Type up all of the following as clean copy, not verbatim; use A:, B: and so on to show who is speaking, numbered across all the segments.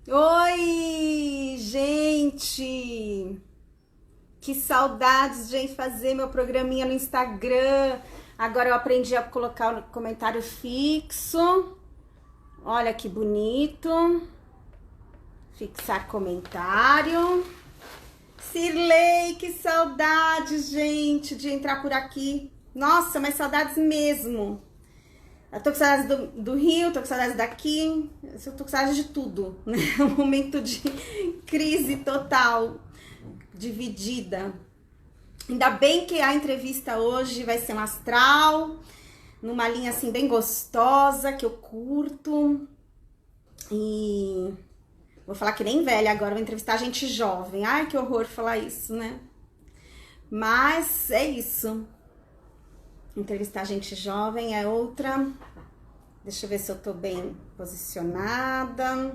A: Oi, gente! Que saudades, gente, fazer meu programinha no Instagram. Agora eu aprendi a colocar o comentário fixo. Olha que bonito. Fixar comentário. Cirlei, que saudades, gente, de entrar por aqui. Nossa, mas saudades mesmo. Eu tô com saudades do Rio, tô com saudades daqui, eu tô com saudades de tudo, né? Um momento de crise total, dividida. Ainda bem que a entrevista hoje vai ser um astral, numa linha assim bem gostosa, que eu curto. E vou falar que nem velha agora, vou entrevistar gente jovem. Ai, que horror falar isso, né? Mas é isso. Entrevistar gente jovem é outra. Deixa eu ver se eu tô bem posicionada.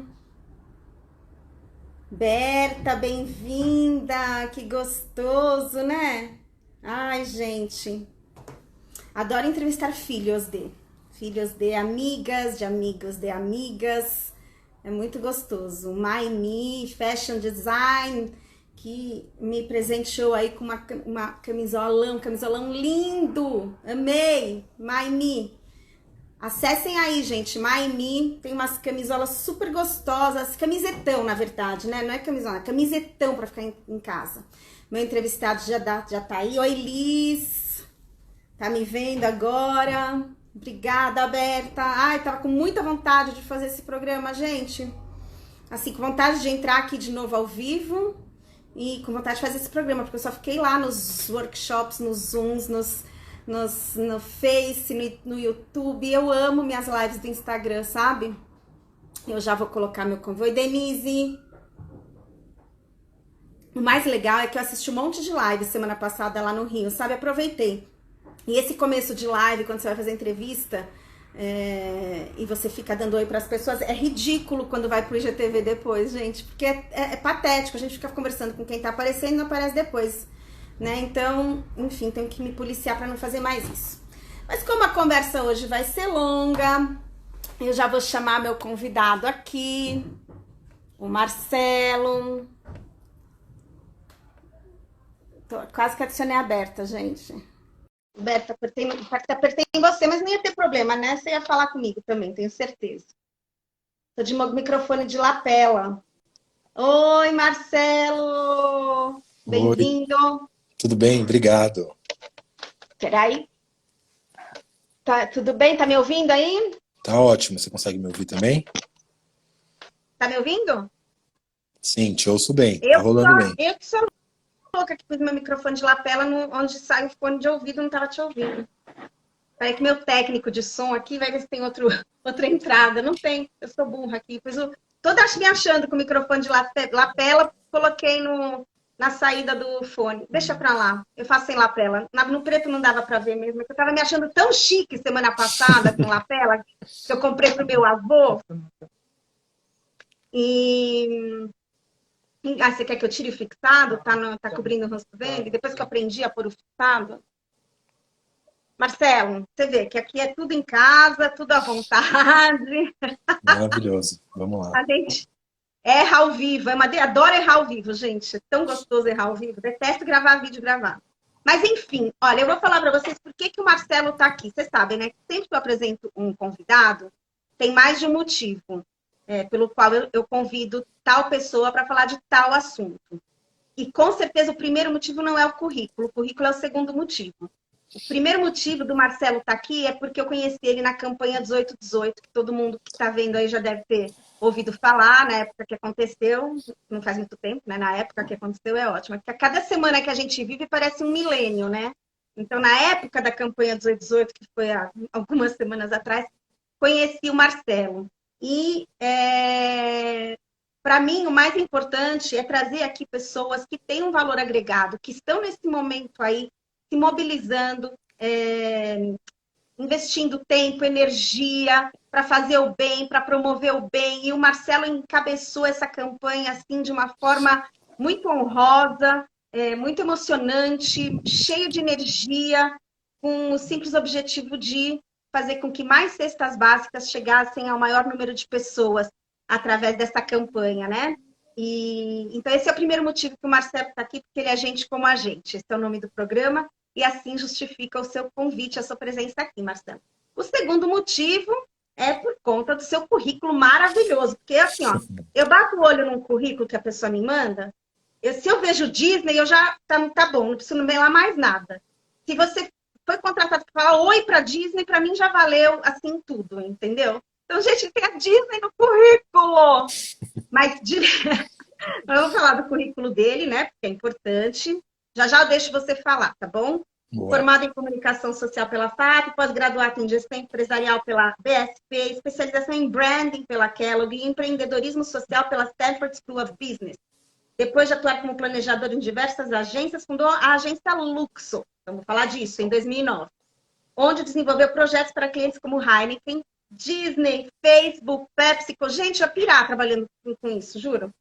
A: Berta, bem-vinda! Que gostoso, né? Ai, gente. Adoro entrevistar filhos de amigas, de amigos de amigas. É muito gostoso. My Fashion Design, que me presenteou aí com uma camisolão lindo. Amei! My. Acessem aí, gente, My, tem umas camisolas super gostosas, camisetão, na verdade, né? Não é camisola, é camisetão pra ficar em casa. Meu entrevistado já tá aí. Oi, Liz, tá me vendo agora? Obrigada, Berta. Ai, tava com muita vontade de fazer esse programa, gente. Assim, com vontade de entrar aqui de novo ao vivo e com vontade de fazer esse programa, porque eu só fiquei lá nos workshops, nos Zooms, no Face, no YouTube. Eu amo minhas lives do Instagram, sabe? Eu já vou colocar meu convite. Oi, Denise! O mais legal é que eu assisti um monte de live semana passada lá no Rio, sabe? Aproveitei. E esse começo de live, quando você vai fazer entrevista e você fica dando oi para as pessoas, é ridículo quando vai pro IGTV depois, gente, porque é patético. A gente fica conversando com quem tá aparecendo e não aparece depois, né? Então, enfim, tenho que me policiar para não fazer mais isso. Mas como a conversa hoje vai ser longa, eu já vou chamar meu convidado aqui, o Marcelo. Quase que adicionei a Berta, gente. Berta, apertei em você, mas não ia ter problema, né? Você ia falar comigo também, tenho certeza. Tô de microfone de lapela. Oi, Marcelo!
B: Oi,
A: Bem-vindo!
B: tudo bem? Obrigado.
A: Peraí. Tá, tudo bem? Tá me ouvindo aí?
B: Tá ótimo. Você consegue me ouvir também?
A: Tá me ouvindo?
B: Sim, te ouço bem. Tá
A: Eu,
B: rolando bem.
A: eu que sou louca que pus meu microfone de lapela onde sai o fone de ouvido, não tava te ouvindo. Peraí que meu técnico de som aqui vai ver se tem outra entrada. Não tem, eu sou burra aqui. Toda me achando com o microfone de lapela, coloquei na saída do fone. Deixa pra lá, eu faço sem lapela. No preto não dava pra ver mesmo, eu tava me achando tão chique semana passada com lapela, que eu comprei pro meu avô. E você quer que eu tire o fixado? Tá cobrindo o rosto dele? Depois que eu aprendi a pôr o fixado. Marcelo, você vê que aqui é tudo em casa, tudo à vontade.
B: Maravilhoso. Vamos lá.
A: A gente erra ao vivo. Adoro errar ao vivo, gente. É tão gostoso errar ao vivo. Detesto gravar vídeo gravado. Mas, enfim, olha, eu vou falar para vocês por que o Marcelo está aqui. Vocês sabem, né? Sempre que eu apresento um convidado, tem mais de um motivo pelo qual eu convido tal pessoa para falar de tal assunto. E, com certeza, o primeiro motivo não é o currículo. O currículo é o segundo motivo. O primeiro motivo do Marcelo estar aqui é porque eu conheci ele na campanha 1818, que todo mundo que está vendo aí já deve ter ouvido falar, na época que aconteceu, não faz muito tempo, né? Na época que aconteceu é ótimo. Porque a cada semana que a gente vive parece um milênio, né? Então, na época da campanha 1818, que foi há algumas semanas atrás, conheci o Marcelo. E para mim, o mais importante é trazer aqui pessoas que têm um valor agregado, que estão nesse momento aí se mobilizando, investindo tempo, energia para fazer o bem, para promover o bem. E o Marcelo encabeçou essa campanha assim de uma forma muito honrosa, muito emocionante, cheio de energia, com o simples objetivo de fazer com que mais cestas básicas chegassem ao maior número de pessoas. através dessa campanha, né? Então, esse é o primeiro motivo que o Marcelo está aqui, porque ele é gente como a gente. Esse é o nome do programa, e assim justifica o seu convite, a sua presença aqui, Marcelo. O segundo motivo é por conta do seu currículo maravilhoso. Porque, assim, ó, eu bato o olho num currículo que a pessoa me manda, se eu vejo Disney, eu já tá bom, não preciso ver lá mais nada. Se você foi contratado para falar oi para Disney, para mim já valeu, assim, tudo, entendeu? Então, gente, tem a Disney no currículo! Mas vamos falar do currículo dele, né? Porque é importante. Já já eu deixo você falar, tá bom?
B: Boa.
A: Formado em comunicação social pela FAP, pós-graduado em gestão empresarial pela BSP, especialização em branding pela Kellogg e empreendedorismo social pela Stanford School of Business. Depois de atuar como planejador em diversas agências, fundou a agência Luxo, vamos falar disso, em 2009, onde desenvolveu projetos para clientes como Heineken, Disney, Facebook, PepsiCo. Gente, eu pirar trabalhando com isso, juro.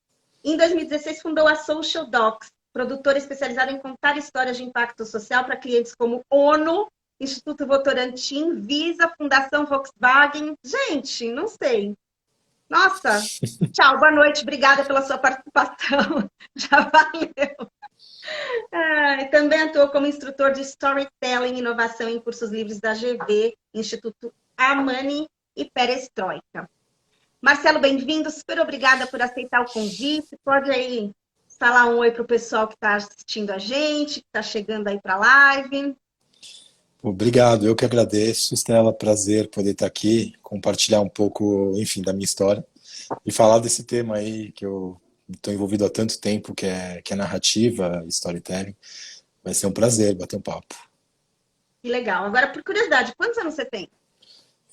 A: Em 2016, fundou a Social Docs, produtora especializada em contar histórias de impacto social para clientes como ONU, Instituto Votorantim, Visa, Fundação Volkswagen. Gente, não sei. Nossa, tchau, boa noite, obrigada pela sua participação. Já valeu. Também atuou como instrutor de Storytelling e Inovação em cursos livres da GV, Instituto Amani e Perestroika. Marcelo, bem-vindo, super obrigada por aceitar o convite. Pode aí falar um oi para o pessoal que está assistindo a gente, que está chegando aí para a live.
B: Obrigado, eu que agradeço, Estela, prazer poder estar aqui, compartilhar um pouco, enfim, da minha história e falar desse tema aí que eu estou envolvido há tanto tempo, que é narrativa, storytelling. Vai ser um prazer bater um papo.
A: Que legal. Agora, por curiosidade, quantos anos você tem?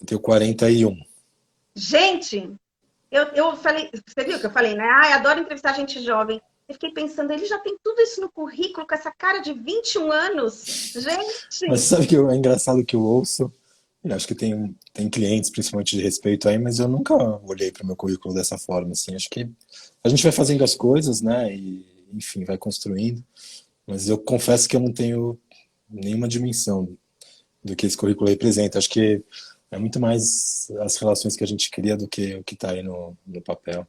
B: Eu tenho 41.
A: Gente, eu falei, você viu que eu falei, né? Adoro entrevistar gente jovem. Eu fiquei pensando, ele já tem tudo isso no currículo, com essa cara de 21 anos. Gente!
B: Mas sabe que é engraçado que eu ouço? Eu acho que tem clientes, principalmente de respeito aí, mas eu nunca olhei para o meu currículo dessa forma, assim. Acho que a gente vai fazendo as coisas, né? E, enfim, vai construindo. Mas eu confesso que eu não tenho nenhuma dimensão do que esse currículo representa. Acho que é muito mais as relações que a gente cria do que o que está aí no papel.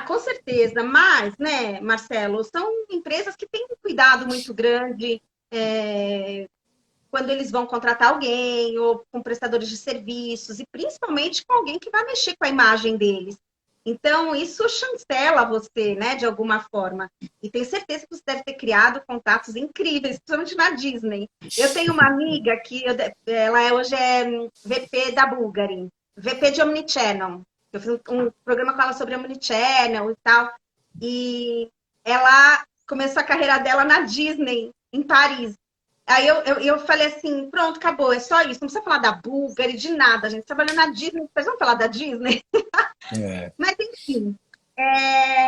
A: Com certeza, mas, né, Marcelo, são empresas que têm um cuidado muito grande quando eles vão contratar alguém, ou com prestadores de serviços, e principalmente com alguém que vai mexer com a imagem deles. Então, isso chancela você, né, de alguma forma. E tenho certeza que você deve ter criado contatos incríveis, principalmente na Disney. Eu tenho uma amiga que ela hoje é VP da Bulgari, VP de Omnichannel. Eu fiz um programa com ela sobre Omnichannel e tal. E ela começou a carreira dela na Disney, em Paris. Aí eu falei assim, pronto, acabou, é só isso. Não precisa falar da Bulgari, de nada, a gente trabalhou na Disney. Vocês vão falar da Disney? Mas, enfim,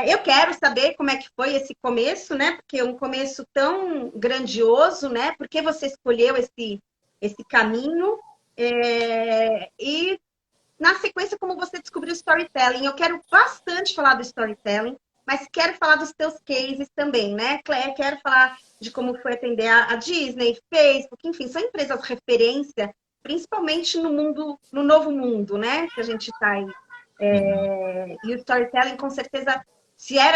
A: eu quero saber como é que foi esse começo, né? Porque é um começo tão grandioso, né? Por que você escolheu esse caminho? E, na sequência, como você descobriu o storytelling. Eu quero bastante falar do storytelling, mas quero falar dos teus cases também, né, Claire? Quero falar de como foi atender a Disney, Facebook, enfim, são empresas referência, principalmente no novo mundo, né, que a gente está aí. E o storytelling, com certeza,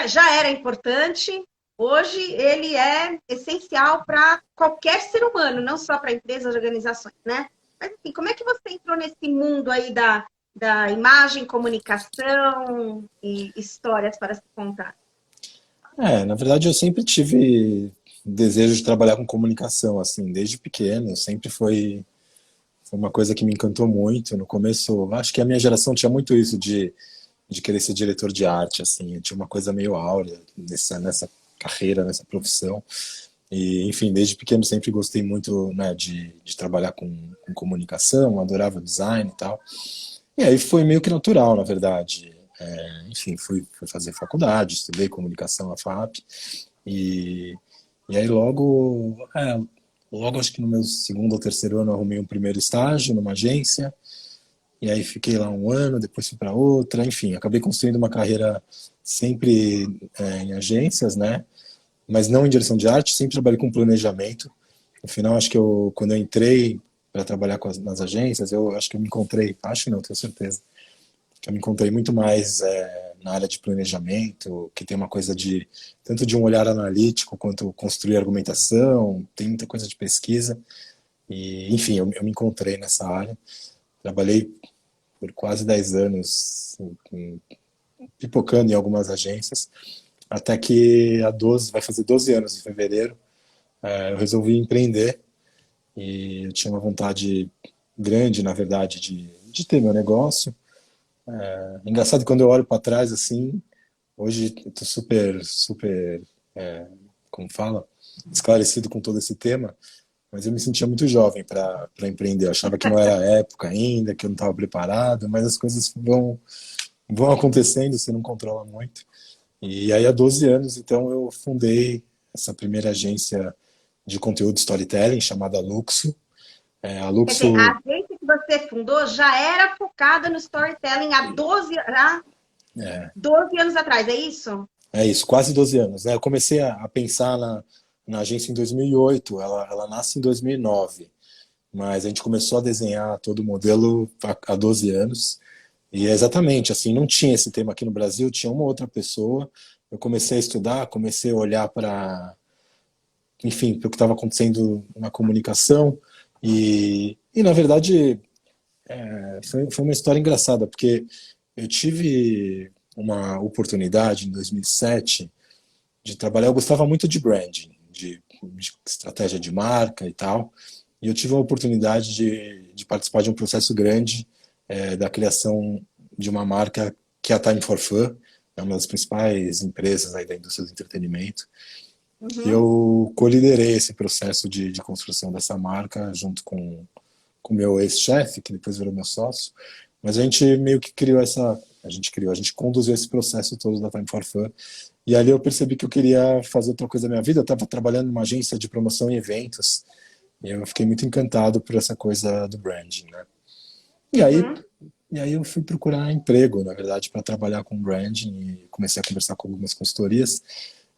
A: já era importante, hoje ele é essencial para qualquer ser humano, não só para empresas, organizações, né? Mas, enfim, como é que você entrou nesse mundo aí da imagem, comunicação e histórias para se contar?
B: Na verdade, eu sempre tive desejo de trabalhar com comunicação, assim, desde pequeno, sempre foi uma coisa que me encantou muito. No começo, acho que a minha geração tinha muito isso de querer ser diretor de arte, assim, tinha uma coisa meio áurea nessa carreira, nessa profissão. E, enfim, desde pequeno sempre gostei muito, né, de trabalhar com comunicação, adorava design e tal. E aí foi meio que natural, na verdade. Enfim, fui fazer faculdade, estudei comunicação na FAP. E aí logo acho que no meu segundo ou terceiro ano eu arrumei um primeiro estágio numa agência. E aí fiquei lá um ano, depois fui para outra. Enfim, acabei construindo uma carreira sempre em agências, né? Mas não em direção de arte, sempre trabalhei com planejamento. No final, acho que quando eu entrei para trabalhar nas agências, eu acho que eu me encontrei, acho não, tenho certeza. que eu me encontrei muito mais na área de planejamento, que tem uma coisa de tanto de um olhar analítico quanto construir argumentação, tem muita coisa de pesquisa. E, enfim, eu me encontrei nessa área. Trabalhei por quase 10 anos pipocando em algumas agências, até que vai fazer 12 anos em fevereiro, eu resolvi empreender e eu tinha uma vontade grande, na verdade, de ter meu negócio. Engraçado quando eu olho para trás assim, hoje eu tô super, como fala, esclarecido com todo esse tema, mas eu me sentia muito jovem para empreender. Eu achava que não era a época ainda, que eu não estava preparado, mas as coisas vão acontecendo, você não controla muito. E aí, há 12 anos, então, eu fundei essa primeira agência de conteúdo storytelling chamada Luxo. A
A: Quer dizer, a
B: Luxo,
A: agência que você fundou já era focada no storytelling há 12 anos atrás, é isso?
B: é isso, quase 12 anos. Né? Eu comecei a pensar na agência em 2008, ela nasce em 2009, mas a gente começou a desenhar todo o modelo há 12 anos. E é exatamente assim, não tinha esse tema aqui no Brasil, tinha uma outra pessoa. Eu comecei a estudar, comecei a olhar para, enfim, para o que estava acontecendo na comunicação. E na verdade, foi uma história engraçada, porque eu tive uma oportunidade em 2007 de trabalhar. Eu gostava muito de branding, de estratégia de marca e tal. E eu tive a oportunidade de participar de um processo grande da criação de uma marca que é a Time for Fun, é uma das principais empresas aí da indústria do entretenimento. E
A: Uhum.
B: eu coliderei esse processo de construção dessa marca junto com o meu ex-chefe, que depois virou meu sócio. Mas a gente meio que a gente conduziu esse processo todo da Time for Fun. E ali eu percebi que eu queria fazer outra coisa na minha vida. Eu estava trabalhando numa agência de promoção e eventos. E eu fiquei muito encantado por essa coisa do branding, né? E aí,
A: Uhum.
B: e aí eu fui procurar emprego, na verdade, para trabalhar com branding e comecei a conversar com algumas consultorias.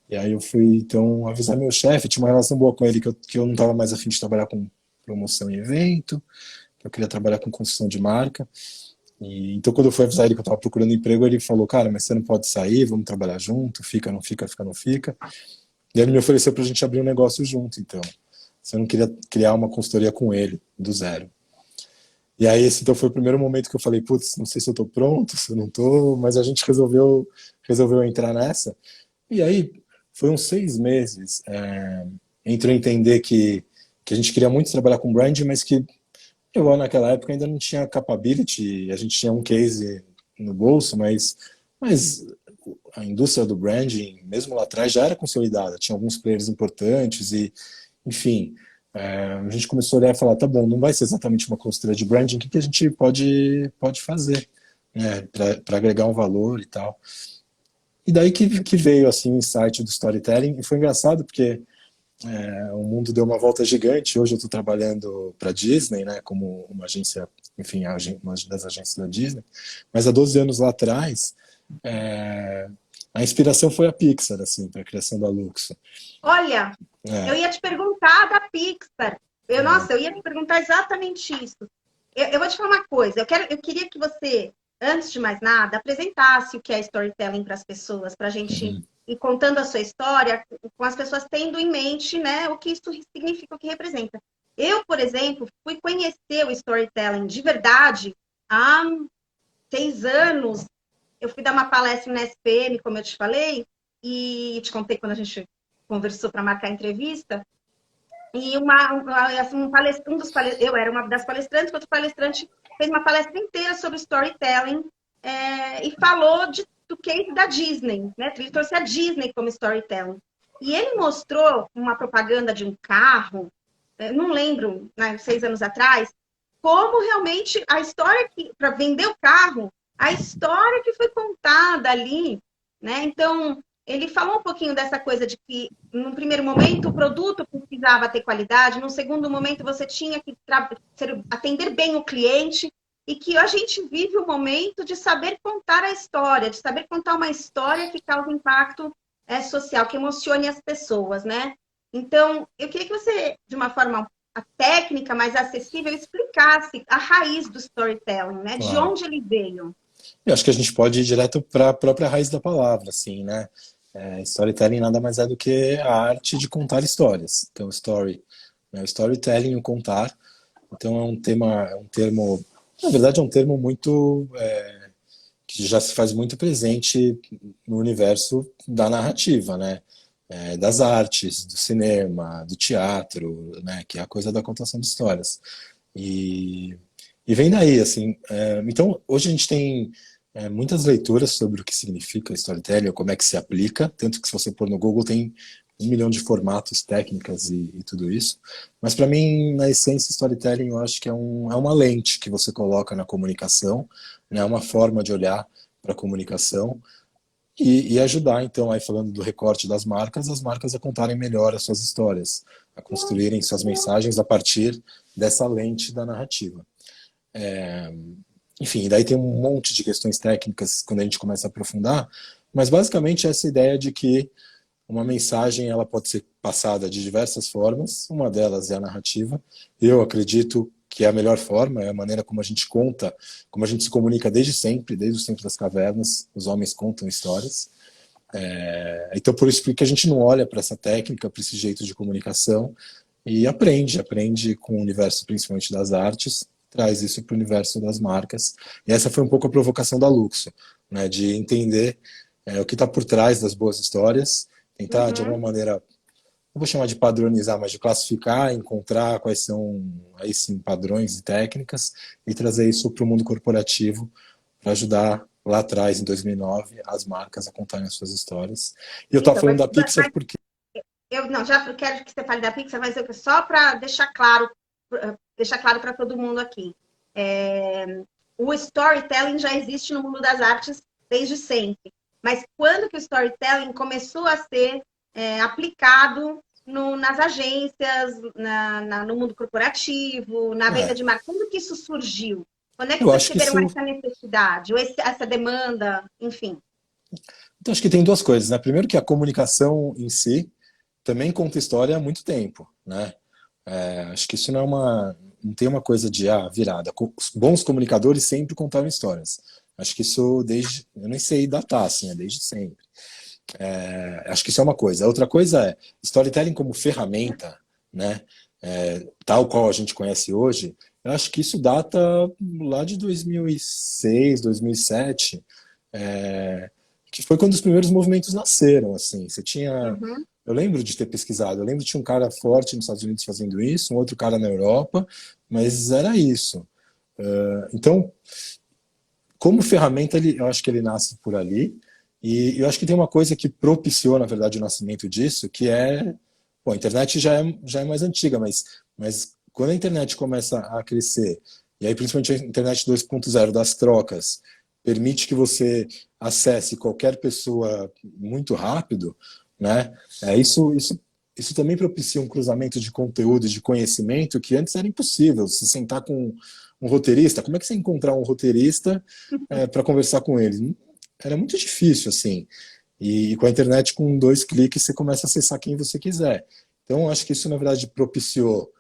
B: E aí eu fui, então, avisar meu chefe, tinha uma relação boa com ele, que eu não estava mais afim de trabalhar com promoção e evento, que eu queria trabalhar com construção de marca. E, então, quando eu fui avisar ele que eu estava procurando emprego, ele falou, cara, mas você não pode sair, vamos trabalhar junto, fica, não fica, fica, não fica. E ele me ofereceu para a gente abrir um negócio junto, então. Se eu não queria criar uma consultoria com ele, do zero. E aí, esse então foi o primeiro momento que eu falei, putz, não sei se eu tô pronto, se eu não tô, mas a gente resolveu entrar nessa. E aí, foi uns 6 meses entre eu entender que a gente queria muito trabalhar com brand, mas que eu, naquela época, ainda não tinha capability, a gente tinha um case no bolso, mas a indústria do branding, mesmo lá atrás, já era consolidada, tinha alguns players importantes e, enfim, a gente começou a olhar e falar, tá bom, não vai ser exatamente uma consultoria de branding, o que a gente pode fazer, né, para agregar um valor e tal. E daí que veio assim o insight do storytelling, e foi engraçado porque o mundo deu uma volta gigante. Hoje eu estou trabalhando para a Disney, né, como uma agência, enfim, uma das agências da Disney. Mas há 12 anos lá atrás, a inspiração foi a Pixar, assim, para a criação da Luxo.
A: Olha, eu
B: É,
A: ia te perguntar da Pixar. Nossa, eu ia te perguntar exatamente isso. Eu vou te falar uma coisa. Eu queria que você, antes de mais nada, apresentasse o que é storytelling para as pessoas, para a gente
B: uhum,
A: ir contando a sua história, com as pessoas tendo em mente, né, o que isso significa, o que representa. Eu, por exemplo, fui conhecer o storytelling de verdade há 6 anos. Eu fui dar uma palestra na SPM, como eu te falei, e te contei quando a gente conversou para marcar a entrevista. E assim, eu era uma das palestrantes, outro palestrante fez uma palestra inteira sobre storytelling e falou do case da Disney, né? Ele trouxe a Disney como storytelling. E ele mostrou uma propaganda de um carro, não lembro, né, 6 anos atrás, como realmente a história que, para vender o carro, a história que foi contada ali, né? Então, ele falou um pouquinho dessa coisa de que, num primeiro momento, o produto precisava ter qualidade, num segundo momento, você tinha que atender bem o cliente, e que a gente vive o momento de saber contar a história, de saber contar uma história que causa impacto social, que emocione as pessoas, né? Então, eu queria que você, de uma forma técnica mais acessível, explicasse a raiz do storytelling, né? De
B: claro.
A: onde ele veio.
B: Eu acho que a gente pode ir direto para a própria raiz da palavra, assim, né? Storytelling nada mais é do que a arte de contar histórias. Então, story, né? Storytelling, o contar. Então, é um termo, na verdade, é um termo muito que já se faz muito presente no universo da narrativa, né? Das artes, do cinema, do teatro, né? Que é a coisa da contação de histórias. E, e vem daí, assim. Então, hoje a gente tem muitas leituras sobre o que significa storytelling, como é que se aplica, tanto que se você pôr no Google tem 1 milhão de formatos, técnicas e tudo isso. Mas para mim, na essência, storytelling eu acho que é uma lente que você coloca na comunicação, né? Uma forma de olhar para a comunicação e ajudar, então, aí falando do recorte das marcas, as marcas a contarem melhor as suas histórias, a construírem suas mensagens a partir dessa lente da narrativa. Enfim, daí tem um monte de questões técnicas quando a gente começa a aprofundar, mas basicamente essa ideia de que uma mensagem ela pode ser passada de diversas formas, uma delas é a narrativa. Eu acredito que é a melhor forma, é a maneira como a gente conta, como a gente se comunica desde sempre, desde o tempo das cavernas, os homens contam histórias. Então por isso que a gente não olha para essa técnica, para esse jeito de comunicação e aprende com o universo principalmente das artes, traz isso para o universo das marcas. E essa foi um pouco a provocação da Luxo, né, de entender o que está por trás das boas histórias, tentar de alguma maneira, não vou chamar de padronizar, mas de classificar, encontrar quais são, aí sim, padrões e técnicas e trazer isso para o mundo corporativo para ajudar lá atrás, em 2009, as marcas a contarem as suas histórias. E eu estava
A: Então,
B: falando da Pixar porque...
A: eu não, já quero que você fale da Pixar, mas só para deixar claro para todo mundo aqui. O storytelling já existe no mundo das artes desde sempre. Mas quando que o storytelling começou a ser aplicado nas agências, no mundo corporativo, na venda de marca? Quando que isso surgiu? Quando é que
B: Eu
A: vocês
B: acho que
A: tiveram
B: isso...
A: essa necessidade, ou essa demanda, enfim?
B: Então, acho que tem duas coisas, né? Primeiro que a comunicação em si também conta história há muito tempo, né? Acho que isso não tem uma coisa de virada. Os bons comunicadores sempre contaram histórias. Acho que isso eu nem sei datar, assim, é desde sempre. Acho que isso é uma coisa. A outra coisa é storytelling como ferramenta, né? Tal qual a gente conhece hoje. Eu acho que isso data lá de 2006, 2007, que foi quando os primeiros movimentos nasceram, assim. Você tinha... Eu lembro de ter pesquisado, eu lembro que tinha um cara forte nos Estados Unidos fazendo isso, um outro cara na Europa, mas era isso. Então, como ferramenta, eu acho que ele nasce por ali, e eu acho que tem uma coisa que propiciou, na verdade, o nascimento disso, que bom, a internet já é mais antiga, mas quando a internet começa a crescer, e aí principalmente a internet 2.0 das trocas, permite que você acesse qualquer pessoa muito rápido, né? Isso também propicia um cruzamento de conteúdo, de conhecimento que antes era impossível. Se sentar com um roteirista, como é que você encontrar um roteirista para conversar com ele? Era muito difícil, assim. E com a internet, com 2 cliques, você começa a acessar quem você quiser. Então, acho que isso, na verdade, propiciou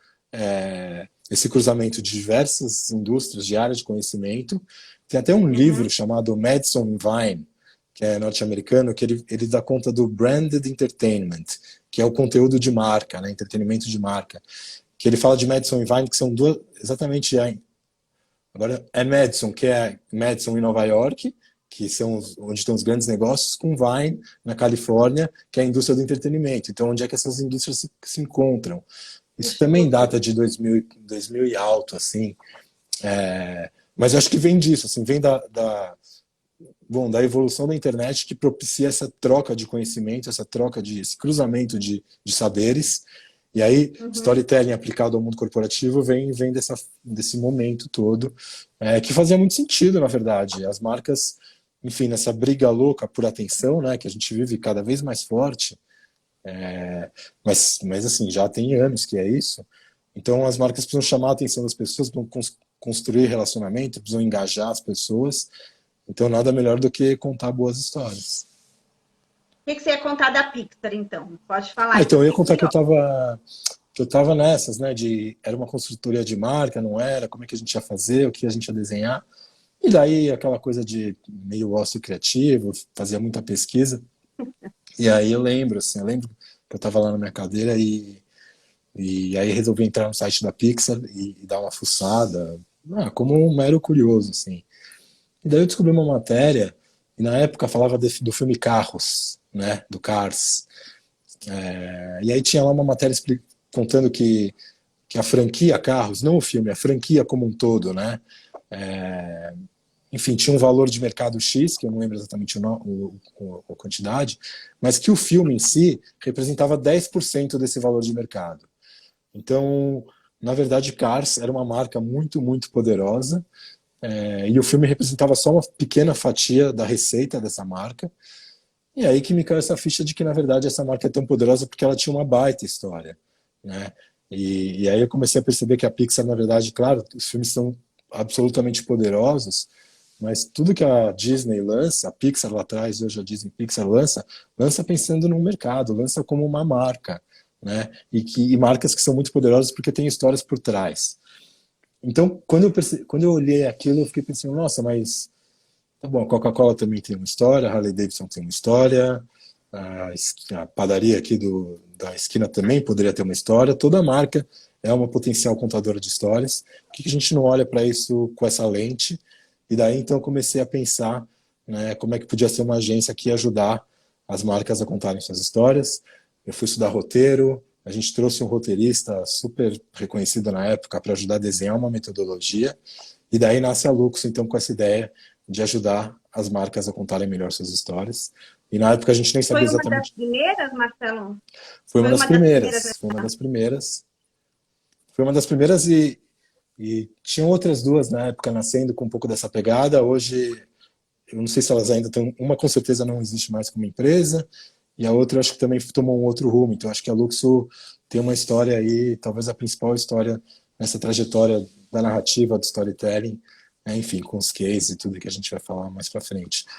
B: esse cruzamento de diversas indústrias de área de conhecimento. Tem até um livro chamado Madison Vine, que é norte-americano, que ele dá conta do branded entertainment, que é o conteúdo de marca, né, entretenimento de marca. Que ele fala de Madison e Vine, que são duas, exatamente, agora é Madison, que é Madison em Nova York, que são onde estão os grandes negócios, com Vine, na Califórnia, que é a indústria do entretenimento. Então, onde é que essas indústrias se encontram? Isso também data de 2000 e alto, assim. Mas eu acho que vem disso, assim, vem da evolução da internet que propicia essa troca de conhecimento, esse cruzamento de saberes. E aí, storytelling aplicado ao mundo corporativo vem desse momento todo, que fazia muito sentido, na verdade. As marcas, enfim, nessa briga louca por atenção, né, que a gente vive cada vez mais forte, mas assim, já tem anos que é isso. Então, as marcas precisam chamar a atenção das pessoas, precisam construir relacionamento, precisam engajar as pessoas. Então, nada melhor do que contar boas histórias.
A: O que você ia contar da Pixar, então? Pode falar.
B: Então, eu ia contar que eu tava nessas, né, era uma consultoria de marca, não era, como é que a gente ia fazer, o que a gente ia desenhar. E daí aquela coisa de meio ócio criativo, fazia muita pesquisa. E aí eu lembro, assim, eu lembro que eu estava lá na minha cadeira e aí resolvi entrar no site da Pixar e dar uma fuçada, como um mero curioso, assim. E daí eu descobri uma matéria, e na época falava do filme Carros, né, do Cars. E aí tinha lá uma matéria contando que a franquia Carros, não o filme, a franquia como um todo, né, enfim, tinha um valor de mercado X, que eu não lembro exatamente a quantidade, mas que o filme em si representava 10% desse valor de mercado. Então, na verdade, Cars era uma marca muito, muito poderosa, e o filme representava só uma pequena fatia da receita dessa marca. E aí que me caiu essa ficha de que, na verdade, essa marca é tão poderosa porque ela tinha uma baita história, né? E aí eu comecei a perceber que a Pixar, na verdade, claro, os filmes são absolutamente poderosos, mas tudo que a Disney lança, a Pixar lá atrás, hoje a Disney Pixar lança pensando no mercado, lança como uma marca, né? E marcas que são muito poderosas porque têm histórias por trás. Então, quando eu olhei aquilo, eu fiquei pensando, nossa, mas tá bom, a Coca-Cola também tem uma história, a Harley Davidson tem uma história, a padaria aqui da esquina também poderia ter uma história, toda marca é uma potencial contadora de histórias. Por que a gente não olha para isso com essa lente? E daí então eu comecei a pensar, né, como é que podia ser uma agência que ia ajudar as marcas a contarem suas histórias. Eu fui estudar roteiro, a gente trouxe um roteirista super reconhecido na época para ajudar a desenhar uma metodologia, e daí nasce a Luxo, então, com essa ideia de ajudar as marcas a contarem melhor suas histórias. E na época a gente nem sabia
A: Foi uma das
B: exatamente.
A: primeiras, Marcelo?
B: Foi uma
A: Foi
B: das
A: uma das primeiras, né?
B: primeiras, foi uma das primeiras. Foi uma das primeiras e tinham outras duas na época nascendo com um pouco dessa pegada. Hoje, eu não sei se elas ainda estão. Uma com certeza não existe mais como empresa, e a outra eu acho que também tomou um outro rumo. Então acho que a Luxo tem uma história aí, talvez a principal história nessa trajetória da narrativa, do storytelling, né? Enfim, com os cases e tudo que a gente vai falar mais para frente.
A: Tá,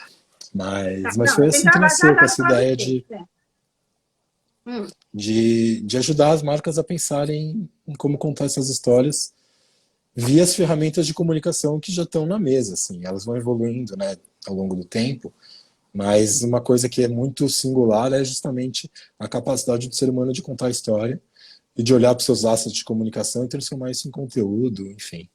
B: Mas
A: não,
B: foi
A: a gente
B: assim que
A: já vai já
B: nasceu, com
A: já
B: essa
A: falar do
B: ideia
A: quê? É. Hum.
B: de ajudar as marcas a pensarem em como contar essas histórias via as ferramentas de comunicação que já estão na mesa, assim, elas vão evoluindo, né, ao longo do tempo, mas uma coisa que é muito singular é justamente a capacidade do ser humano de contar a história e de olhar para os seus assets de comunicação e transformar isso em conteúdo, enfim.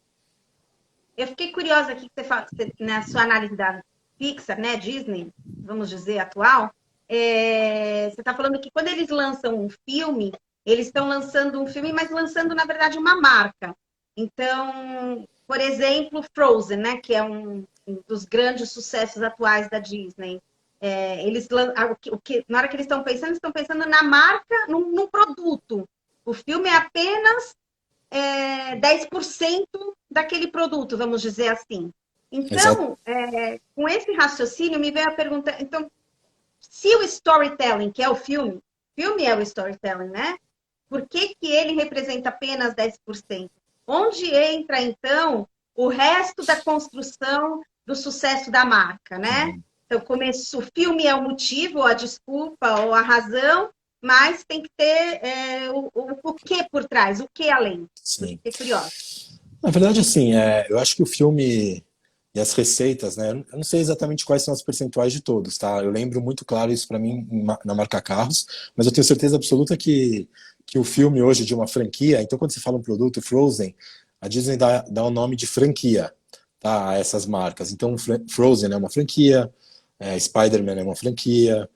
A: Eu fiquei curiosa aqui que na sua análise da Pixar, né, Disney, vamos dizer, atual, você está falando que quando eles lançam um filme, eles estão lançando um filme, mas lançando, na verdade, uma marca. Então, por exemplo, Frozen, né, que é um dos grandes sucessos atuais da Disney. Na hora que eles estão pensando na marca, num produto. O filme é apenas 10% daquele produto, vamos dizer assim.
B: Exato.
A: Então, com esse raciocínio, me veio a pergunta, então, se o storytelling, que é o filme é o storytelling, né? Por que ele representa apenas 10%? Onde entra, então, o resto da construção do sucesso da marca, né? Então, o filme é o motivo, a desculpa ou a razão, mas tem que ter o que por trás, o que além.
B: Sim.
A: Fiquei curiosa.
B: Na verdade, assim, eu acho que o filme e as receitas, né? Eu não sei exatamente quais são os percentuais de todos, tá? Eu lembro muito claro isso para mim na marca Carros, mas eu tenho certeza absoluta que o filme hoje de uma franquia, então quando você fala um produto Frozen, a Disney dá o nome de franquia, tá? A essas marcas. Então Frozen é uma franquia, Spider-Man é uma franquia,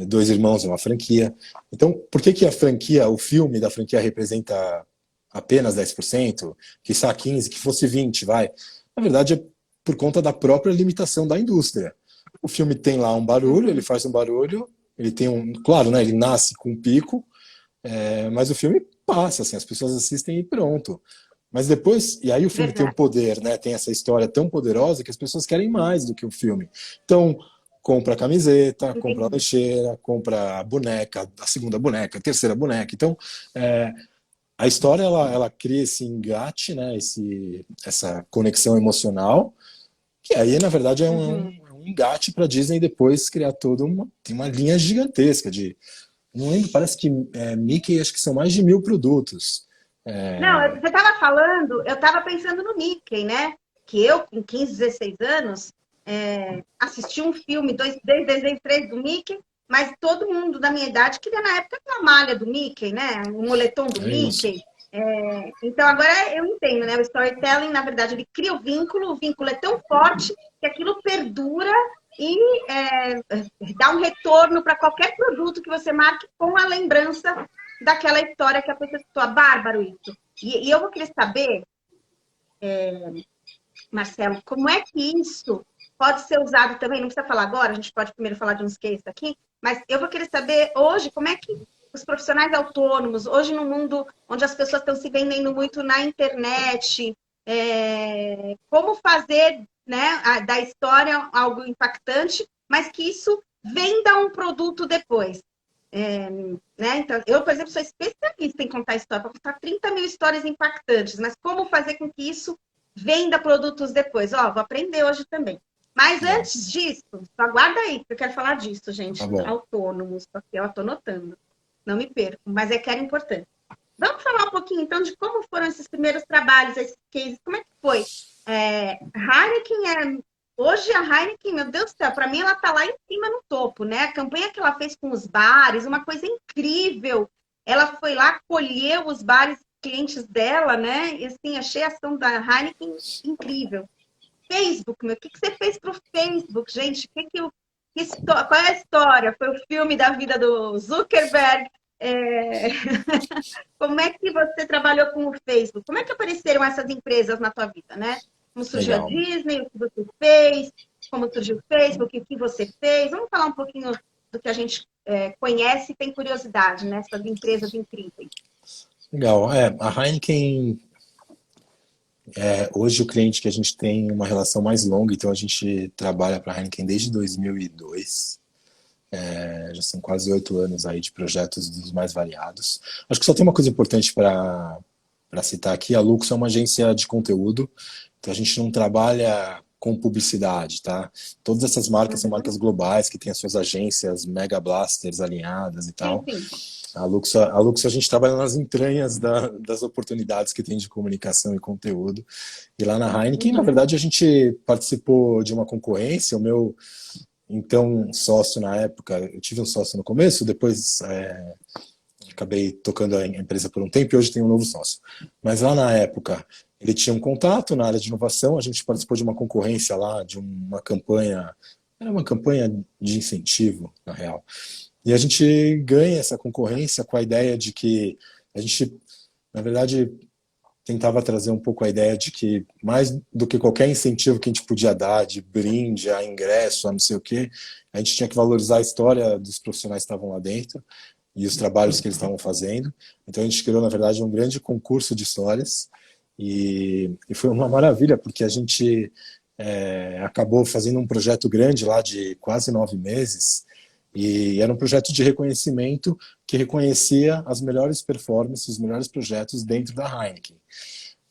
B: Dois Irmãos é uma franquia. Então, por que a franquia, o filme da franquia representa apenas 10%, quiçá 15%, que fosse 20%, vai? Na verdade, é por conta da própria limitação da indústria. O filme tem lá um barulho, ele faz um barulho, ele tem claro, né, ele nasce com um pico, mas o filme passa, assim, as pessoas assistem e pronto. Mas depois, e aí o filme tem um
A: Verdade.
B: poder, né, tem essa história tão poderosa que as pessoas querem mais do que o filme. Então, compra a camiseta, compra a
A: Entendi.
B: lancheira, compra a boneca, a segunda boneca, a terceira boneca. Então, a história ela cria esse engate, né, essa conexão emocional, que aí na verdade é um engate para a Disney depois criar tem uma linha gigantesca de, não lembro, parece que Mickey acho que são mais de 1.000 produtos.
A: Não, você estava falando, eu estava pensando no Mickey, né? que eu, com 15, 16 anos, assisti um filme, dois, desenhos, três do Mickey, mas todo mundo da minha idade queria, na época, a malha do Mickey, né? O moletom do
B: É isso.
A: Mickey. Então, agora eu entendo, né? O storytelling, na verdade, ele cria o vínculo é tão forte que aquilo perdura e dá um retorno para qualquer produto que você marque com a lembrança daquela história que a pessoa citou. Bárbaro isso. E eu vou querer saber, Marcelo, como é que isso pode ser usado também? Não precisa falar agora, a gente pode primeiro falar de uns cases aqui, mas eu vou querer saber hoje como é que os profissionais autônomos, hoje no mundo onde as pessoas estão se vendendo muito na internet, como fazer, né, da história algo impactante, mas que isso venda um produto depois. Né? Então, eu, por exemplo, sou especialista em contar história, para contar 30 mil histórias impactantes, mas como fazer com que isso venda produtos depois? Ó, vou aprender hoje também. Mas
B: Legal.
A: antes disso, só aguarda aí, que eu quero falar disso, gente.
B: Tá bom.
A: Autônomos, porque eu estou notando. Não me perco, mas que era importante. Vamos falar um pouquinho, então, de como foram esses primeiros trabalhos, esses cases, como é que foi? Heineken hoje a Heineken, meu Deus do céu, para mim ela está lá em cima no topo, né? A campanha que ela fez com os bares, uma coisa incrível. Ela foi lá, colheu os bares clientes dela, né? E assim, achei a ação da Heineken incrível. Facebook, meu, o que você fez para o Facebook, gente? Qual é a história? Foi o filme da vida do Zuckerberg? Como é que você trabalhou com o Facebook? Como é que apareceram essas empresas na tua vida, né? Como surgiu
B: Legal.
A: a Disney, o que você fez, como surgiu o Facebook, o que você fez. Vamos falar um pouquinho do que a gente conhece e tem curiosidade, né? Essas empresas incríveis.
B: Legal. A Heineken, hoje o cliente que a gente tem uma relação mais longa, então a gente trabalha para a Heineken desde 2002. Já são quase 8 anos aí de projetos dos mais variados. Acho que só tem uma coisa importante para citar aqui. A Luxo é uma agência de conteúdo, então a gente não trabalha com publicidade, tá? Todas essas marcas são marcas globais, que têm as suas agências mega blasters alinhadas e tal.
A: Sim.
B: A Luxo a gente trabalha nas entranhas das oportunidades que tem de comunicação e conteúdo. E lá na Heineken, na verdade, a gente participou de uma concorrência. O meu então sócio na época, eu tive um sócio no começo, depois acabei tocando a empresa por um tempo e hoje tenho um novo sócio. Mas lá na época, ele tinha um contato na área de inovação, a gente participou de uma concorrência lá, de uma campanha, era uma campanha de incentivo, na real. E a gente ganha essa concorrência com a ideia de que a gente, na verdade, tentava trazer um pouco a ideia de que, mais do que qualquer incentivo que a gente podia dar, de brinde, a ingresso, a não sei o quê, a gente tinha que valorizar a história dos profissionais que estavam lá dentro e os trabalhos que eles estavam fazendo. Então a gente criou, na verdade, um grande concurso de histórias e foi uma maravilha, porque a gente acabou fazendo um projeto grande lá de quase 9 meses, e era um projeto de reconhecimento que reconhecia as melhores performances, os melhores projetos dentro da Heineken.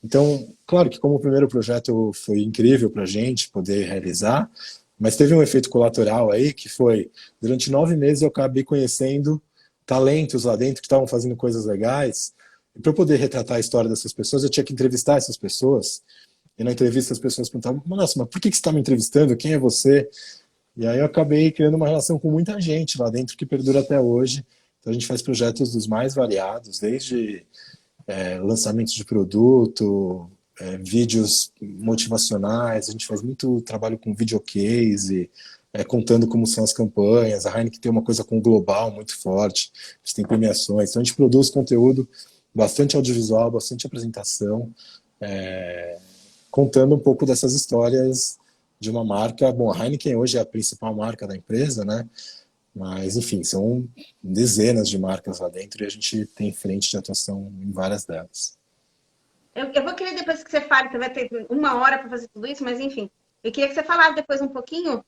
B: Então, claro que como o primeiro projeto foi incrível para a gente poder realizar, mas teve um efeito colateral aí, que foi, durante 9 meses eu acabei conhecendo talentos lá dentro que estavam fazendo coisas legais, e para eu poder retratar a história dessas pessoas, eu tinha que entrevistar essas pessoas, e na entrevista as pessoas perguntavam, nossa, mas por que você está me entrevistando? Quem é você? E aí eu acabei criando uma relação com muita gente lá dentro que perdura até hoje. Então a gente faz projetos dos mais variados, desde lançamentos de produto, vídeos motivacionais, a gente faz muito trabalho com videocase, contando como são as campanhas. A Heineken tem uma coisa com o global muito forte, a gente tem premiações, então a gente produz conteúdo bastante audiovisual, bastante apresentação, contando um pouco dessas histórias de uma marca. Bom, a Heineken hoje é a principal marca da empresa, né? Mas, enfim, são dezenas de marcas lá dentro e a gente tem frente de atuação em várias delas.
A: Eu vou querer depois que você fale, você vai ter 1 hora para fazer tudo isso, mas enfim, eu queria que você falasse depois um pouquinho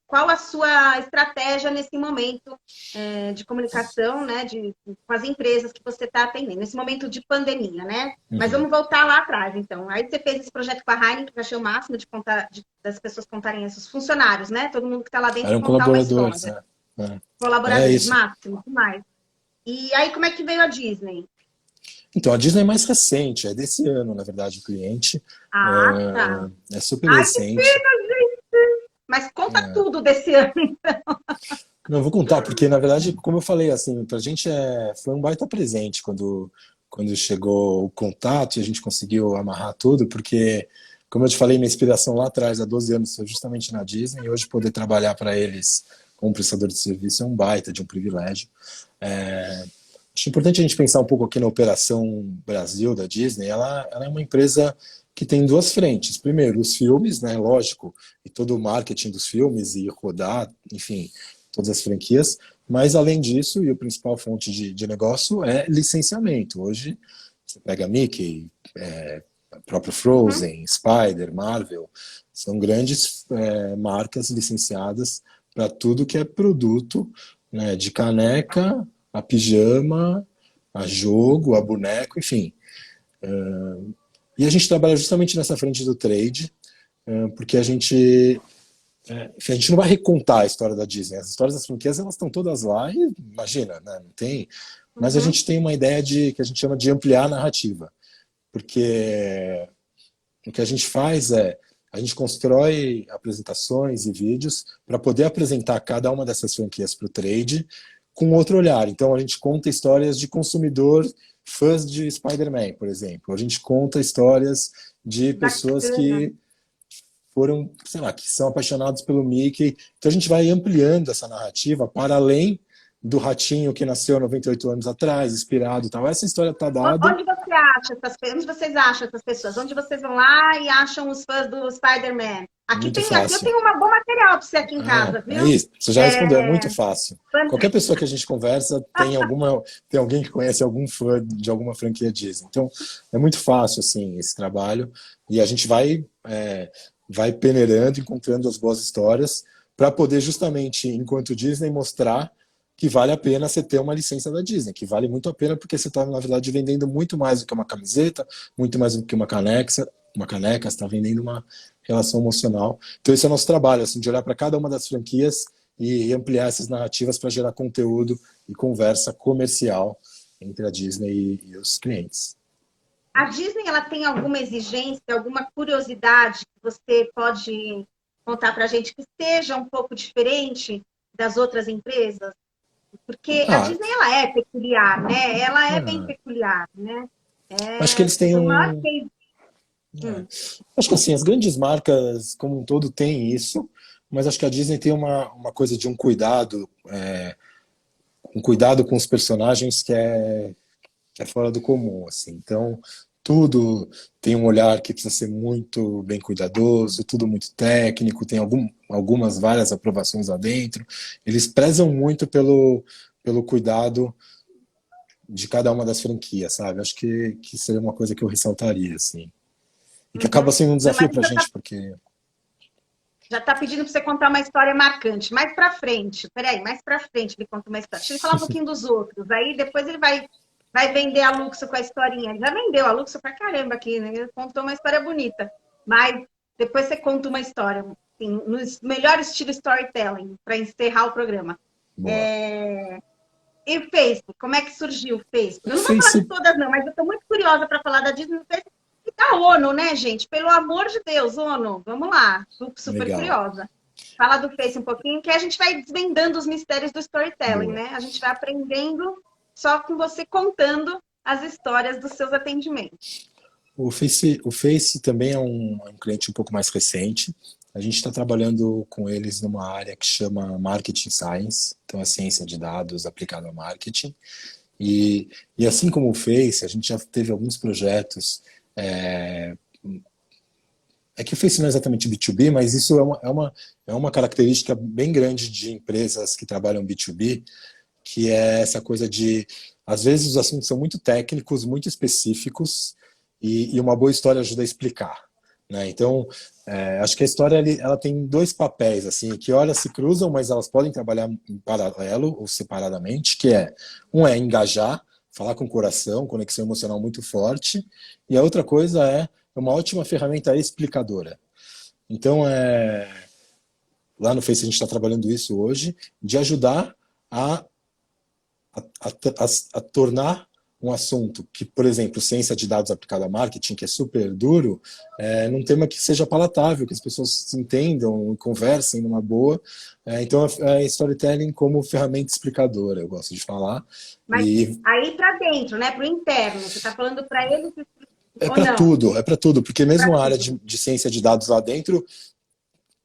A: qual a sua estratégia nesse momento de comunicação, né, com as empresas que você está atendendo, nesse momento de pandemia, né? Mas vamos voltar lá atrás, então. Aí você fez esse projeto com a Heineken, que eu achei o máximo de contar, das pessoas contarem esses funcionários, né? Todo mundo que está lá dentro
B: Eram
A: contar uma história.
B: colaboradores,
A: Colaboradores,
B: isso.
A: máximo, demais. E aí, como é que veio a Disney?
B: Então, a Disney é mais recente, é desse ano, na verdade, o cliente.
A: Ah, tá.
B: É super
A: Ai, que
B: recente.
A: pena, gente. Mas conta tudo desse ano.
B: Não, vou contar, porque na verdade, como eu falei, assim, pra gente foi um baita presente quando chegou o contato e a gente conseguiu amarrar tudo, porque, como eu te falei, minha inspiração lá atrás, há 12 anos, foi justamente na Disney, e hoje poder trabalhar para eles como prestador de serviço é um baita de um privilégio. É, acho importante a gente pensar um pouco aqui na operação Brasil da Disney. Ela é uma empresa que tem duas frentes. Primeiro, os filmes, né, lógico, e todo o marketing dos filmes e rodar, enfim, todas as franquias. Mas, além disso, e a principal fonte de negócio é licenciamento. Hoje, você pega Mickey, próprio
A: Uhum.
B: Frozen, Spider, Marvel, são grandes marcas licenciadas para tudo que é produto, né, de caneca a pijama, a jogo, a boneco, enfim. E a gente trabalha justamente nessa frente do trade, porque enfim, a gente não vai recontar a história da Disney. As histórias das franquias elas estão todas lá e imagina, né, não tem. Mas a
A: Uhum.
B: gente tem uma ideia de que a gente chama de ampliar a narrativa, porque o que a gente faz é a gente constrói apresentações e vídeos para poder apresentar cada uma dessas franquias para o trade com outro olhar. Então a gente conta histórias de consumidor fãs de Spider-Man, por exemplo. A gente conta histórias de pessoas
A: Bacana.
B: que foram, sei lá, que são apaixonados pelo Mickey. Então a gente vai ampliando essa narrativa para além do ratinho que nasceu 98 anos atrás, inspirado e tal. Essa história está dada
A: Onde você acha onde vocês acham essas pessoas? Onde vocês vão lá e acham os fãs do Spider-Man?
B: muito
A: Aqui eu
B: fácil.
A: tenho um bom material para você aqui em casa,
B: É
A: viu?
B: isso. Você já respondeu, é muito fácil. Qualquer pessoa que a gente conversa tem alguém que conhece algum fã de alguma franquia Disney. Então, é muito fácil, assim, esse trabalho. E a gente vai peneirando, encontrando as boas histórias para poder justamente, enquanto Disney, mostrar que vale a pena você ter uma licença da Disney, que vale muito a pena porque você está, na verdade, vendendo muito mais do que uma camiseta, muito mais do que uma caneca, você está vendendo uma relação emocional. Então esse é o nosso trabalho, assim, de olhar para cada uma das franquias e ampliar essas narrativas para gerar conteúdo e conversa comercial entre a Disney e os clientes.
A: A Disney, ela tem alguma exigência, alguma curiosidade que você pode contar para a gente que seja um pouco diferente das outras empresas? Porque a
B: Ah,
A: Disney, ela é peculiar, né? Ela é bem
B: é,
A: peculiar, né?
B: acho que
A: É
B: eles têm
A: o maior
B: um.
A: case.
B: É,
A: Hum.
B: acho que assim, as grandes marcas como um todo têm isso, mas acho que a Disney tem uma coisa de um cuidado com os personagens que é fora do comum, assim. Então, tudo tem um olhar que precisa ser muito bem cuidadoso, tudo muito técnico, tem várias aprovações lá dentro. Eles prezam muito pelo cuidado de cada uma das franquias, sabe? Acho que seria uma coisa que eu ressaltaria, assim. E que acaba
A: Uhum.
B: sendo um
A: Não,
B: desafio
A: mas
B: pra gente, porque...
A: já tá pedindo para você contar uma história marcante. Mais para frente, peraí, mais para frente ele conta uma história. Deixa ele falar um pouquinho dos outros. Aí depois ele vai vender a Luxo com a historinha. Ele já vendeu a Luxo pra caramba aqui, né? Ele contou uma história bonita. Mas depois você conta uma história, assim, no melhor estilo storytelling, para encerrar o programa.
B: Boa.
A: E o Facebook, como é que surgiu o Facebook?
B: O
A: Eu não vou falar de
B: Face...
A: todas, não, mas eu estou muito curiosa para falar da Disney no Facebook e da ONU, né, gente? Pelo amor de Deus, ONU, vamos lá. Estou super
B: Legal.
A: curiosa. Fala do Face um pouquinho, que a gente vai desvendando os mistérios do storytelling,
B: Boa.
A: né? A gente vai aprendendo só com você contando as histórias dos seus atendimentos.
B: O Face também é um cliente um pouco mais recente. A gente está trabalhando com eles numa área que chama Marketing Science, então é ciência de dados aplicada ao marketing. E assim como o Face, a gente já teve alguns projetos. É que o Face não é exatamente B2B, mas isso é uma característica bem grande de empresas que trabalham B2B, que é essa coisa de, às vezes, os assuntos são muito técnicos, muito específicos, e uma boa história ajuda a explicar. Né? Então, acho que a história ela tem dois papéis, assim, que horas se cruzam, mas elas podem trabalhar em paralelo ou separadamente, que um é engajar, falar com o coração, conexão emocional muito forte, e a outra coisa é uma ótima ferramenta explicadora. Então, lá no Face a gente está trabalhando isso hoje, de ajudar a, a tornar um assunto que, por exemplo, ciência de dados aplicada a marketing, que é super duro, num tema que seja palatável, que as pessoas se entendam, conversem numa boa. Então, é storytelling como ferramenta explicadora, eu gosto de falar.
A: Mas aí para dentro, né? Para o interno, você está falando para eles ou não?
B: É para tudo, porque mesmo a
A: Pra
B: área
A: tudo.
B: de ciência de dados lá dentro,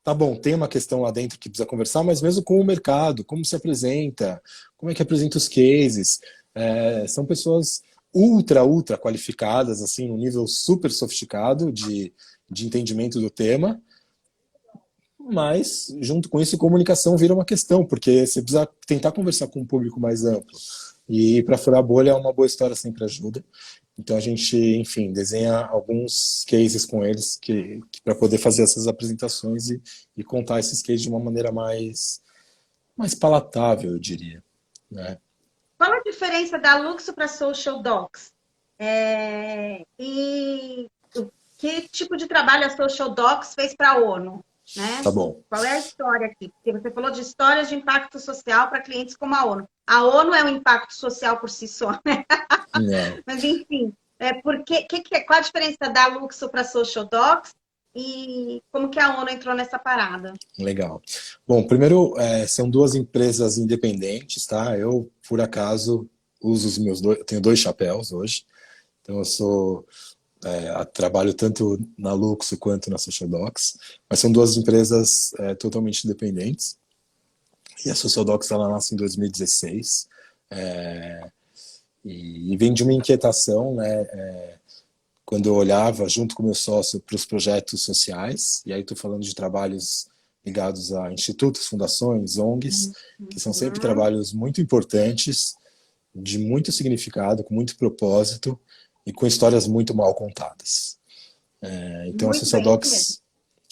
B: tá bom, tem uma questão lá dentro que precisa conversar, mas mesmo com o mercado, como se apresenta, como é que apresenta os cases. São pessoas ultra qualificadas, assim, um nível super sofisticado de entendimento do tema, mas, junto com isso, comunicação vira uma questão, porque você precisa tentar conversar com um público mais amplo. E para furar a bolha, uma boa história sempre ajuda. Então a gente, enfim, desenha alguns cases com eles para poder fazer essas apresentações e contar esses cases de uma maneira mais palatável, eu diria, né?
A: Qual a diferença da Luxo para Social Docs? E que tipo de trabalho a Social Docs fez para a ONU?
B: Tá
A: Né?
B: bom.
A: Qual é a história aqui? Porque você falou de histórias de impacto social para clientes como a ONU. A ONU é um impacto social por si só, né?
B: Não.
A: Mas, enfim, qual a diferença da Luxo para Social Docs e como que a ONU entrou nessa parada?
B: Legal. Bom, primeiro, são duas empresas independentes, tá? Eu, por acaso, uso os meus dois, eu tenho dois chapéus hoje. Então, trabalho tanto na Luxo quanto na Social Docs, mas são duas empresas totalmente independentes. E a Social Docs ela nasce em 2016 e vem de uma inquietação, né? Quando eu olhava junto com o meu sócio para os projetos sociais, e aí estou falando de trabalhos ligados a institutos, fundações, ONGs, que são sempre trabalhos muito importantes, de muito significado, com muito propósito e com histórias muito mal contadas. Então
A: Muito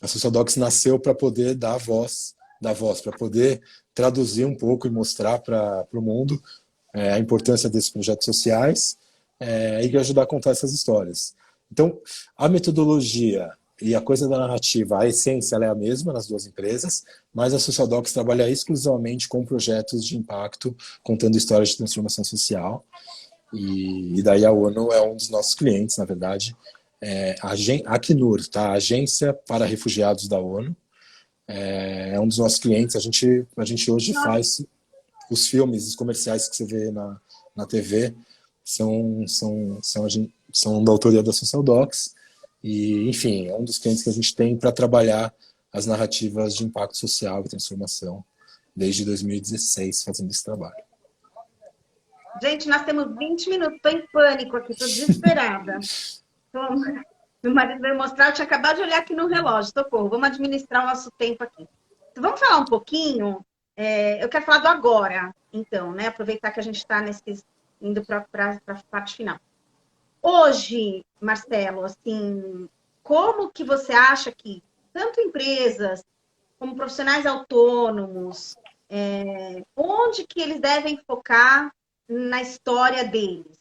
B: a Social Docs nasceu para poder dar voz, para poder traduzir um pouco e mostrar para o mundo a importância desses projetos sociais e ajudar a contar essas histórias. Então, a metodologia e a coisa da narrativa, a essência ela é a mesma nas duas empresas, mas a Social Docs trabalha exclusivamente com projetos de impacto, contando histórias de transformação social. E daí a ONU é um dos nossos clientes, na verdade. A Acnur, tá? A Agência para Refugiados da ONU, é um dos nossos clientes. A gente hoje faz os filmes, os comerciais que você vê na TV, são da autoria da Social Docs. E, enfim, é um dos clientes que a gente tem para trabalhar as narrativas de impacto social e transformação desde 2016 fazendo esse trabalho.
A: Gente, nós temos 20 minutos, estou em pânico aqui, estou desesperada. Meu marido veio mostrar, eu tinha acabado de olhar aqui no relógio, socorro, vamos administrar o nosso tempo aqui. Então, vamos falar um pouquinho, eu quero falar do agora, então, né? Aproveitar que a gente está indo para a parte final. Hoje, Marcelo, assim, como que você acha que tanto empresas como profissionais autônomos, onde que eles devem focar na história deles,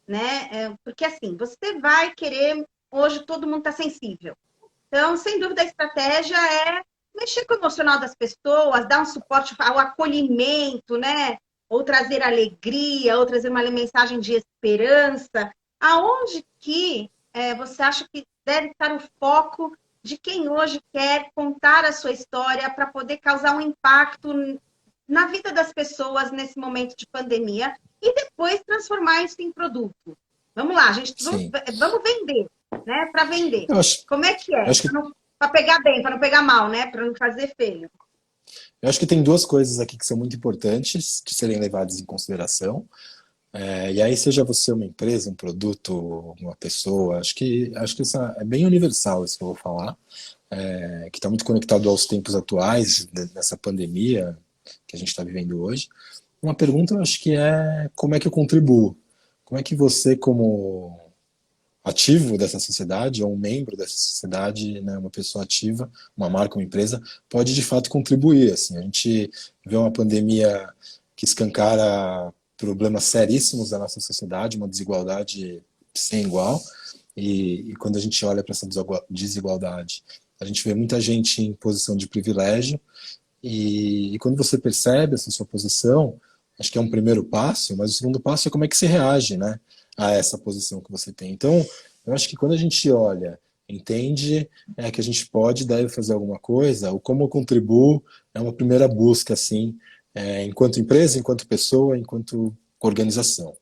A: né? Porque assim, você vai querer, hoje todo mundo está sensível. Então, sem dúvida, a estratégia é mexer com o emocional das pessoas, dar um suporte ao acolhimento, né? Ou trazer alegria, ou trazer uma mensagem de esperança. Aonde que você acha que deve estar o foco de quem hoje quer contar a sua história para poder causar um impacto na vida das pessoas nesse momento de pandemia e depois transformar isso em produto? Vamos lá, gente, vamos vender, né? Para vender. Como é que é? Para pegar bem, para não pegar mal, né? Para não fazer feio.
B: Eu acho que tem duas coisas aqui que são muito importantes de serem levadas em consideração. E aí, seja você uma empresa, um produto, uma pessoa, acho que isso é bem universal, isso que eu vou falar, que está muito conectado aos tempos atuais, dessa pandemia que a gente está vivendo hoje. Uma pergunta, eu acho que é como é que eu contribuo? Como é que você, como ativo dessa sociedade, ou um membro dessa sociedade, né, uma pessoa ativa, uma marca, uma empresa, pode de fato contribuir? Assim, a gente vê uma pandemia que escancara problemas seríssimos da nossa sociedade, uma desigualdade sem igual, e quando a gente olha para essa desigualdade, a gente vê muita gente em posição de privilégio, e quando você percebe essa sua posição, acho que é um primeiro passo, mas o segundo passo é como é que você reage, né? a essa posição que você tem. Então, eu acho que quando a gente olha, entende que a gente pode, deve fazer alguma coisa, o como eu contribuo é uma primeira busca, assim, enquanto empresa, enquanto pessoa, enquanto organização.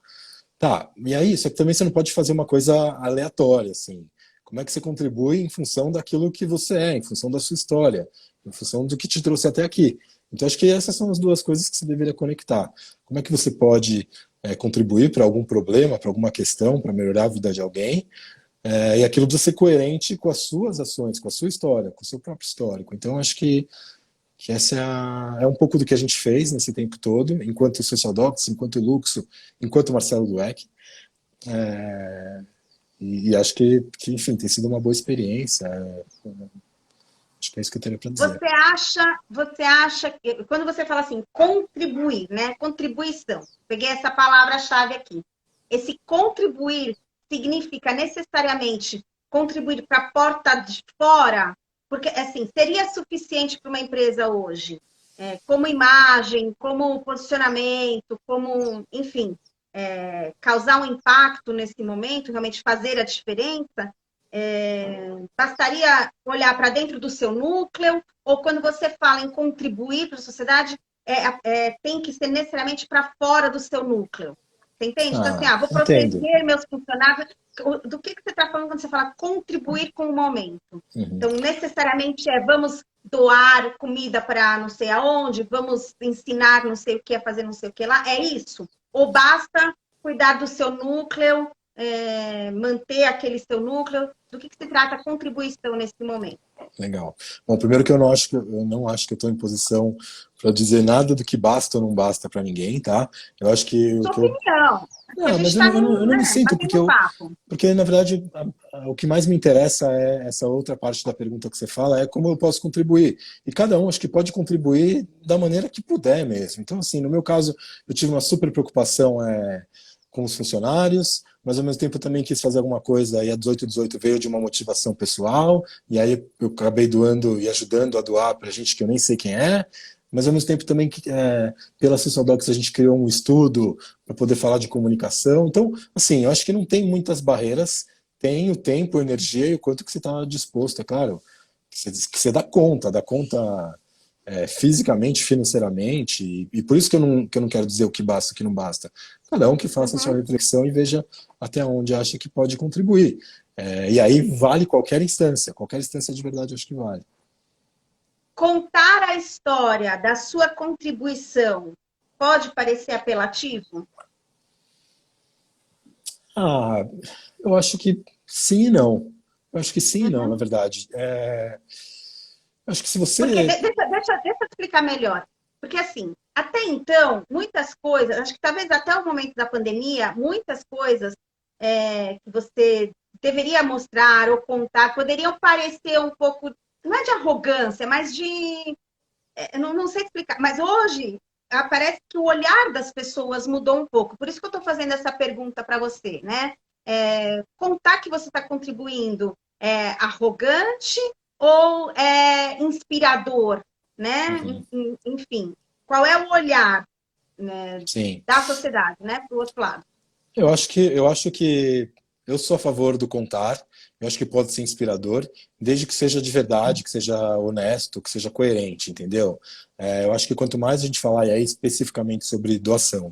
B: Tá, e aí, só que também você não pode fazer uma coisa aleatória, assim. Como é que você contribui em função daquilo que você é, em função da sua história, em função do que te trouxe até aqui. Então, acho que essas são as duas coisas que você deveria conectar. Como é que você pode contribuir para algum problema, para alguma questão, para melhorar a vida de alguém, e aquilo precisa ser coerente com as suas ações, com a sua história, com o seu próprio histórico. Então, acho que essa é um pouco do que a gente fez nesse tempo todo, enquanto Social Docs, enquanto Luxo, enquanto Marcelo Dweck. E acho enfim, tem sido uma boa experiência. Acho que é isso que eu teria para dizer.
A: Você acha que, quando você fala assim, contribuir, né? Contribuição. Peguei essa palavra-chave aqui. Esse contribuir significa necessariamente contribuir para a porta de fora? Porque, assim, seria suficiente para uma empresa hoje, como imagem, como posicionamento, como, enfim, causar um impacto nesse momento, realmente fazer a diferença? Bastaria olhar para dentro do seu núcleo, ou quando você fala em contribuir para a sociedade, tem que ser necessariamente para fora do seu núcleo. Você entende? Então, assim, vou
B: Entendo.
A: proteger meus funcionários. Do que você está falando quando você fala contribuir com o momento?
B: Uhum.
A: Então, necessariamente vamos doar comida para não sei aonde, vamos ensinar não sei o que a fazer não sei o que lá. É isso? Ou basta cuidar do seu núcleo, manter aquele seu núcleo? Do que se trata a contribuição nesse momento?
B: Legal. Bom, primeiro que eu não acho que eu estou em posição para dizer nada do que basta ou não basta para ninguém, tá? Eu acho que o
A: Sua
B: que eu
A: opinião. Porque a
B: não,
A: gente
B: mas
A: está
B: eu não me sinto,
A: batendo papo.
B: porque na verdade o que mais me interessa é essa outra parte da pergunta que você fala, é como eu posso contribuir. E cada um acho que pode contribuir da maneira que puder mesmo. Então, assim, no meu caso, eu tive uma super preocupação com os funcionários, mas ao mesmo tempo eu também quis fazer alguma coisa, e a 1818 veio de uma motivação pessoal, e aí eu acabei doando e ajudando a doar para gente que eu nem sei quem é, mas ao mesmo tempo também pela Social Docs a gente criou um estudo para poder falar de comunicação. Então, assim, eu acho que não tem muitas barreiras, tem o tempo, a energia e o quanto que você está disposto, é claro, que você dá conta fisicamente, financeiramente, e por isso que eu não quero dizer o que basta e o que não basta. Cada um que faça a sua reflexão e veja até onde acha que pode contribuir. E aí vale qualquer instância de verdade eu acho que vale.
A: Contar a história da sua contribuição pode parecer apelativo?
B: Ah, eu acho que sim e não. Eu acho que sim e não, na
A: Uhum.
B: verdade. Eu acho que se
A: Porque,
B: você.
A: deixa eu explicar melhor. Porque, assim, até então, muitas coisas, acho que talvez até o momento da pandemia, muitas coisas que você deveria mostrar ou contar poderiam parecer um pouco, não é de arrogância, mas de. Não sei explicar, mas hoje parece que o olhar das pessoas mudou um pouco. Por isso que eu estou fazendo essa pergunta para você, né? Contar que você está contribuindo é arrogante ou é inspirador, né?
B: Uhum,
A: Enfim, qual é o olhar, né,
B: sim.
A: da sociedade, né, para o outro lado?
B: Eu acho que eu sou a favor do contar. Eu acho que pode ser inspirador, desde que seja de verdade, que seja honesto, que seja coerente, entendeu? Eu acho que quanto mais a gente falar, e aí especificamente sobre doação,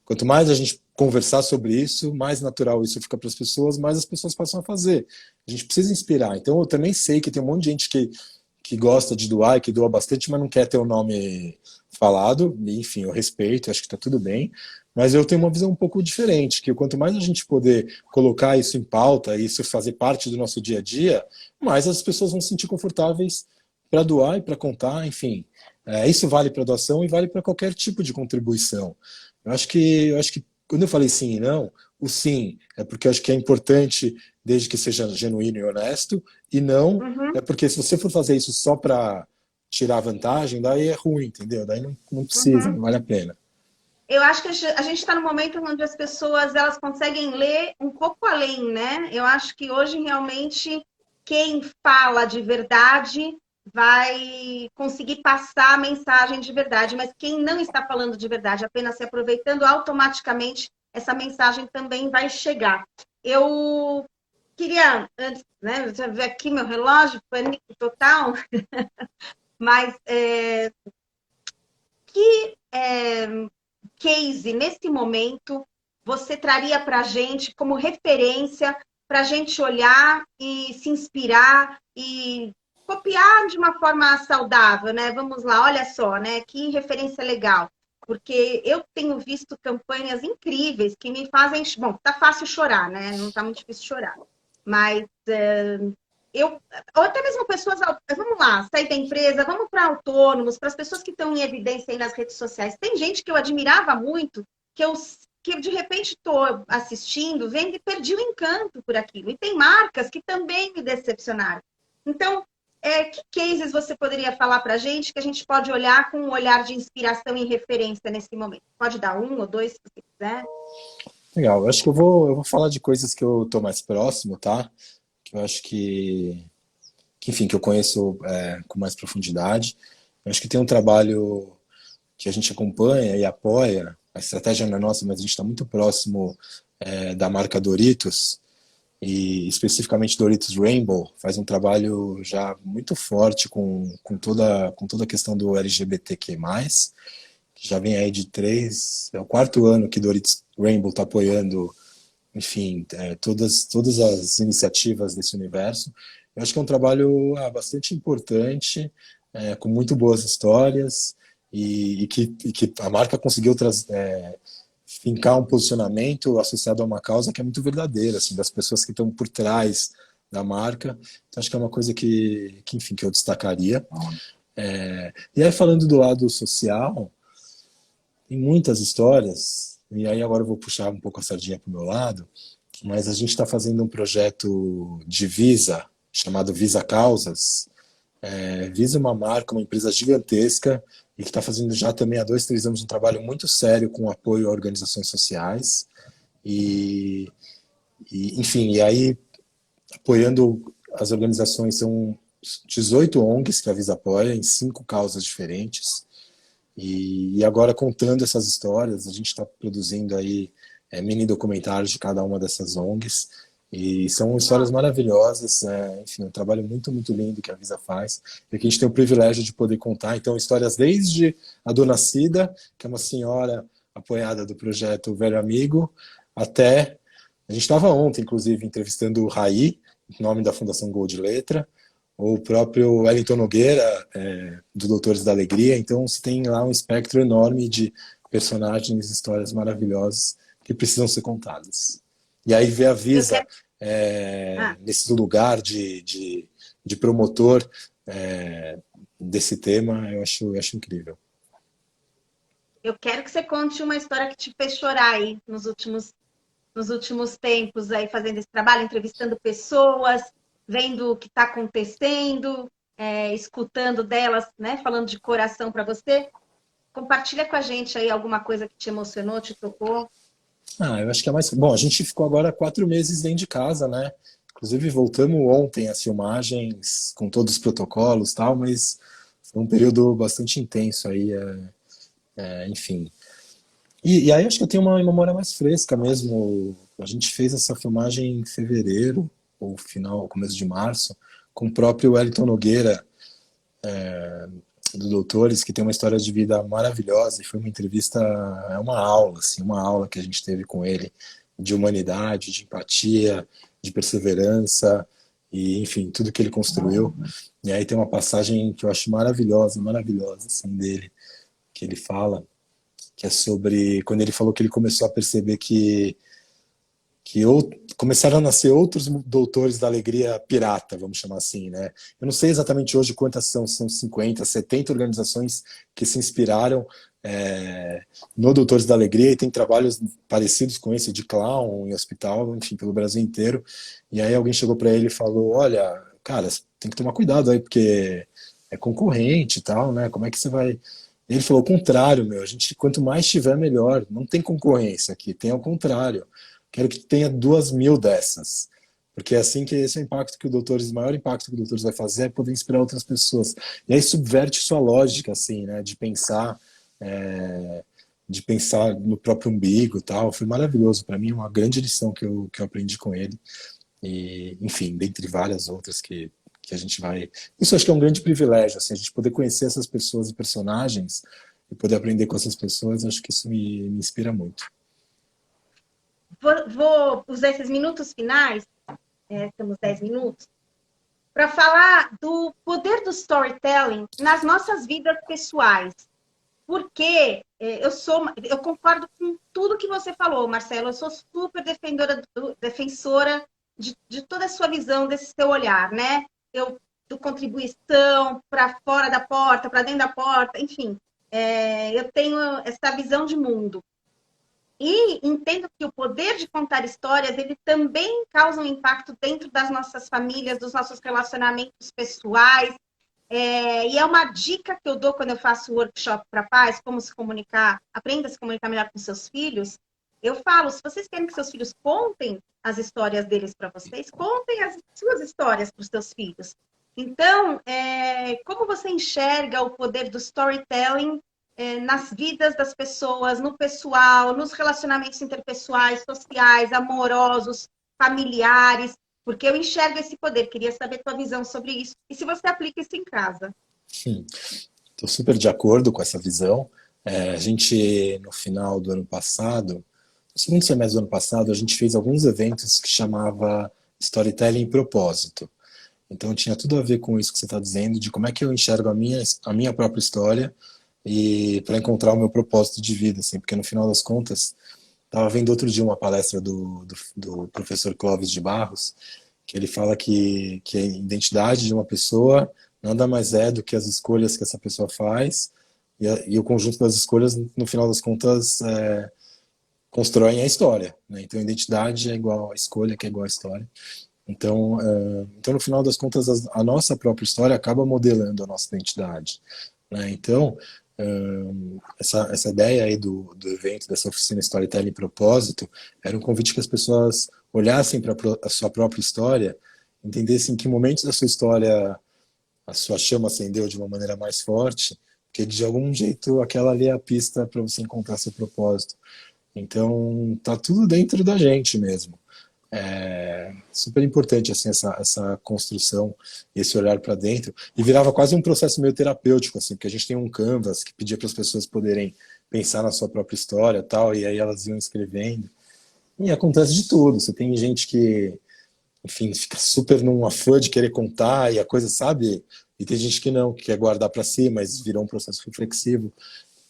B: quanto mais a gente conversar sobre isso, mais natural isso fica para as pessoas, mais as pessoas passam a fazer. A gente precisa inspirar. Então eu também sei que tem um monte de gente que gosta de doar e que doa bastante, mas não quer ter o nome falado. Enfim, eu respeito, acho que está tudo bem. Mas eu tenho uma visão um pouco diferente, que quanto mais a gente poder colocar isso em pauta, isso fazer parte do nosso dia a dia, mais as pessoas vão se sentir confortáveis para doar e para contar, enfim. Isso vale para doação e vale para qualquer tipo de contribuição. Eu acho que quando eu falei sim e não, o sim é porque eu acho que é importante desde que seja genuíno e honesto, e não
A: Uhum,
B: é porque se você for fazer isso só para tirar vantagem, daí é ruim, entendeu? Daí não precisa, não
A: uhum.
B: vale a pena.
A: Eu acho que a gente está no momento onde as pessoas elas conseguem ler um pouco além, né? Eu acho que hoje realmente quem fala de verdade vai conseguir passar a mensagem de verdade, mas quem não está falando de verdade, apenas se aproveitando, automaticamente essa mensagem também vai chegar. Eu queria, antes, né, já ver aqui meu relógio, pânico total, mas que case, nesse momento, você traria para a gente como referência para a gente olhar e se inspirar e copiar de uma forma saudável, né? Vamos lá, olha só, né? Que referência legal. Porque eu tenho visto campanhas incríveis que me fazem. Bom, tá fácil chorar, né? Não tá muito difícil chorar. Mas eu, ou até mesmo pessoas, vamos lá, sair da empresa, vamos para autônomos, para as pessoas que estão em evidência aí nas redes sociais. Tem gente que eu admirava muito, que de repente estou assistindo, vendo e perdi o encanto por aquilo. E tem marcas que também me decepcionaram. Então, que cases você poderia falar para a gente que a gente pode olhar com um olhar de inspiração e referência nesse momento? Pode dar um ou dois, se você quiser.
B: Legal, eu acho que eu vou falar de coisas que eu tô mais próximo, tá? Que eu acho enfim, que eu conheço com mais profundidade. Eu acho que tem um trabalho que a gente acompanha e apoia. A estratégia não é nossa, mas a gente está muito próximo da marca Doritos, e especificamente Doritos Rainbow, faz um trabalho já muito forte com toda a questão do LGBTQ+, que já vem aí é o quarto ano que Doritos Rainbow está apoiando, enfim, todas as iniciativas desse universo. Eu acho que é um trabalho bastante importante, com muito boas histórias, e que a marca conseguiu fincar um posicionamento associado a uma causa que é muito verdadeira, assim, das pessoas que estão por trás da marca. Então, acho que é uma coisa enfim, que eu destacaria. E aí, falando do lado social, tem muitas histórias, e aí agora eu vou puxar um pouco a sardinha para o meu lado, mas a gente está fazendo um projeto de Visa, chamado Visa Causas. Visa é uma marca, uma empresa gigantesca, e que está fazendo já também há 2, 3 anos um trabalho muito sério com apoio a organizações sociais, enfim, e aí apoiando as organizações, são 18 ONGs que a Visa apoia em 5 causas diferentes, e agora contando essas histórias, a gente está produzindo aí mini documentários de cada uma dessas ONGs, e são histórias maravilhosas, enfim, um trabalho muito, muito lindo que a Visa faz, e que a gente tem o privilégio de poder contar. Então, histórias desde a Dona Cida, que é uma senhora apoiada do projeto Velho Amigo, até... A gente estava ontem, inclusive, entrevistando o Raí, em nome da Fundação Gol de Letra, ou o próprio Wellington Nogueira, do Doutores da Alegria. Então, se tem lá um espectro enorme de personagens, histórias maravilhosas que precisam ser contadas. E aí ver a Visa nesse lugar de promotor desse tema, eu acho incrível.
A: Eu quero que você conte uma história que te fez chorar aí nos últimos tempos, aí fazendo esse trabalho, entrevistando pessoas, vendo o que está acontecendo, escutando delas, né, falando de coração para você. Compartilha com a gente aí alguma coisa que te emocionou, te tocou.
B: Eu acho que é mais... Bom, a gente ficou agora 4 meses dentro de casa, né? Inclusive, voltamos ontem às filmagens, com todos os protocolos e tal, mas foi um período bastante intenso aí, enfim. E aí acho que eu tenho uma memória mais fresca mesmo. A gente fez essa filmagem em fevereiro, ou começo de março, com o próprio Wellington Nogueira, do Doutores, que tem uma história de vida maravilhosa, e foi uma entrevista, uma aula, assim, uma aula que a gente teve com ele, de humanidade, de empatia, de perseverança, e enfim, tudo que ele construiu. E aí tem uma passagem que eu acho maravilhosa, maravilhosa, assim, dele, que ele fala, que é sobre quando ele falou que ele começou a perceber que começaram a nascer outros doutores da alegria pirata, vamos chamar assim, né? Eu não sei exatamente hoje quantas são 50, 70 organizações que se inspiraram no Doutores da Alegria, e tem trabalhos parecidos com esse de clown em hospital, enfim, pelo Brasil inteiro. E aí alguém chegou para ele e falou: olha, cara, tem que tomar cuidado aí, porque é concorrente e tal, né? Como é que você vai... Ele falou: o contrário, meu, a gente, quanto mais tiver, melhor. Não tem concorrência aqui, tem ao contrário. Quero que tenha 2.000 dessas. Porque é assim que esse é o maior impacto que o Doutores vai fazer é poder inspirar outras pessoas. E aí subverte sua lógica, assim, né, de pensar de pensar no próprio umbigo e tal. Foi maravilhoso para mim, uma grande lição que eu aprendi com ele. E, enfim, dentre várias outras que a gente vai. Isso acho que é um grande privilégio, assim, a gente poder conhecer essas pessoas e personagens e poder aprender com essas pessoas, acho que isso me inspira muito.
A: Vou usar esses minutos finais, temos 10 minutos, para falar do poder do storytelling nas nossas vidas pessoais. Porque eu concordo com tudo que você falou, Marcelo. Eu sou super defensora de toda a sua visão, desse seu olhar, né? Do contribuição para fora da porta, para dentro da porta, enfim. Eu tenho essa visão de mundo. E entendo que o poder de contar histórias, ele também causa um impacto dentro das nossas famílias, dos nossos relacionamentos pessoais. E é uma dica que eu dou quando eu faço workshop para pais, como se comunicar, aprenda a se comunicar melhor com seus filhos. Eu falo, se vocês querem que seus filhos contem as histórias deles para vocês, contem as suas histórias para os seus filhos. Então, como você enxerga o poder do storytelling nas vidas das pessoas, no pessoal, nos relacionamentos interpessoais, sociais, amorosos, familiares? Porque eu enxergo esse poder. Queria saber tua visão sobre isso. E se você aplica isso em casa.
B: Estou super de acordo com essa visão. A gente, no final do ano passado, no segundo semestre do ano passado, a gente fez alguns eventos que chamava Storytelling Propósito. Então tinha tudo a ver com isso que você está dizendo, de como é que eu enxergo a minha própria história e para encontrar o meu propósito de vida, assim, porque no final das contas, estava vendo outro dia uma palestra do professor Clóvis de Barros, que ele fala que a identidade de uma pessoa nada mais é do que as escolhas que essa pessoa faz e o conjunto das escolhas, no final das contas, constroem a história, né? Então, a identidade é igual à escolha, que é igual à história. Então, no final das contas, a nossa própria história acaba modelando a nossa identidade, né? Então, essa ideia aí do evento, dessa oficina Storytelling Propósito, era um convite que as pessoas olhassem para a sua própria história, entendessem em que momentos da sua história a sua chama acendeu de uma maneira mais forte, porque de algum jeito aquela ali é a pista para você encontrar seu propósito. Então, tá tudo dentro da gente mesmo. É super importante assim essa construção, esse olhar para dentro, e virava quase um processo meio terapêutico, assim, porque a gente tem um canvas que pedia para as pessoas poderem pensar na sua própria história, tal, e aí elas iam escrevendo. E acontece de tudo. Você tem gente que, enfim, fica super num afã de querer contar e a coisa, sabe? E tem gente que não, que quer guardar para si, mas virou um processo reflexivo.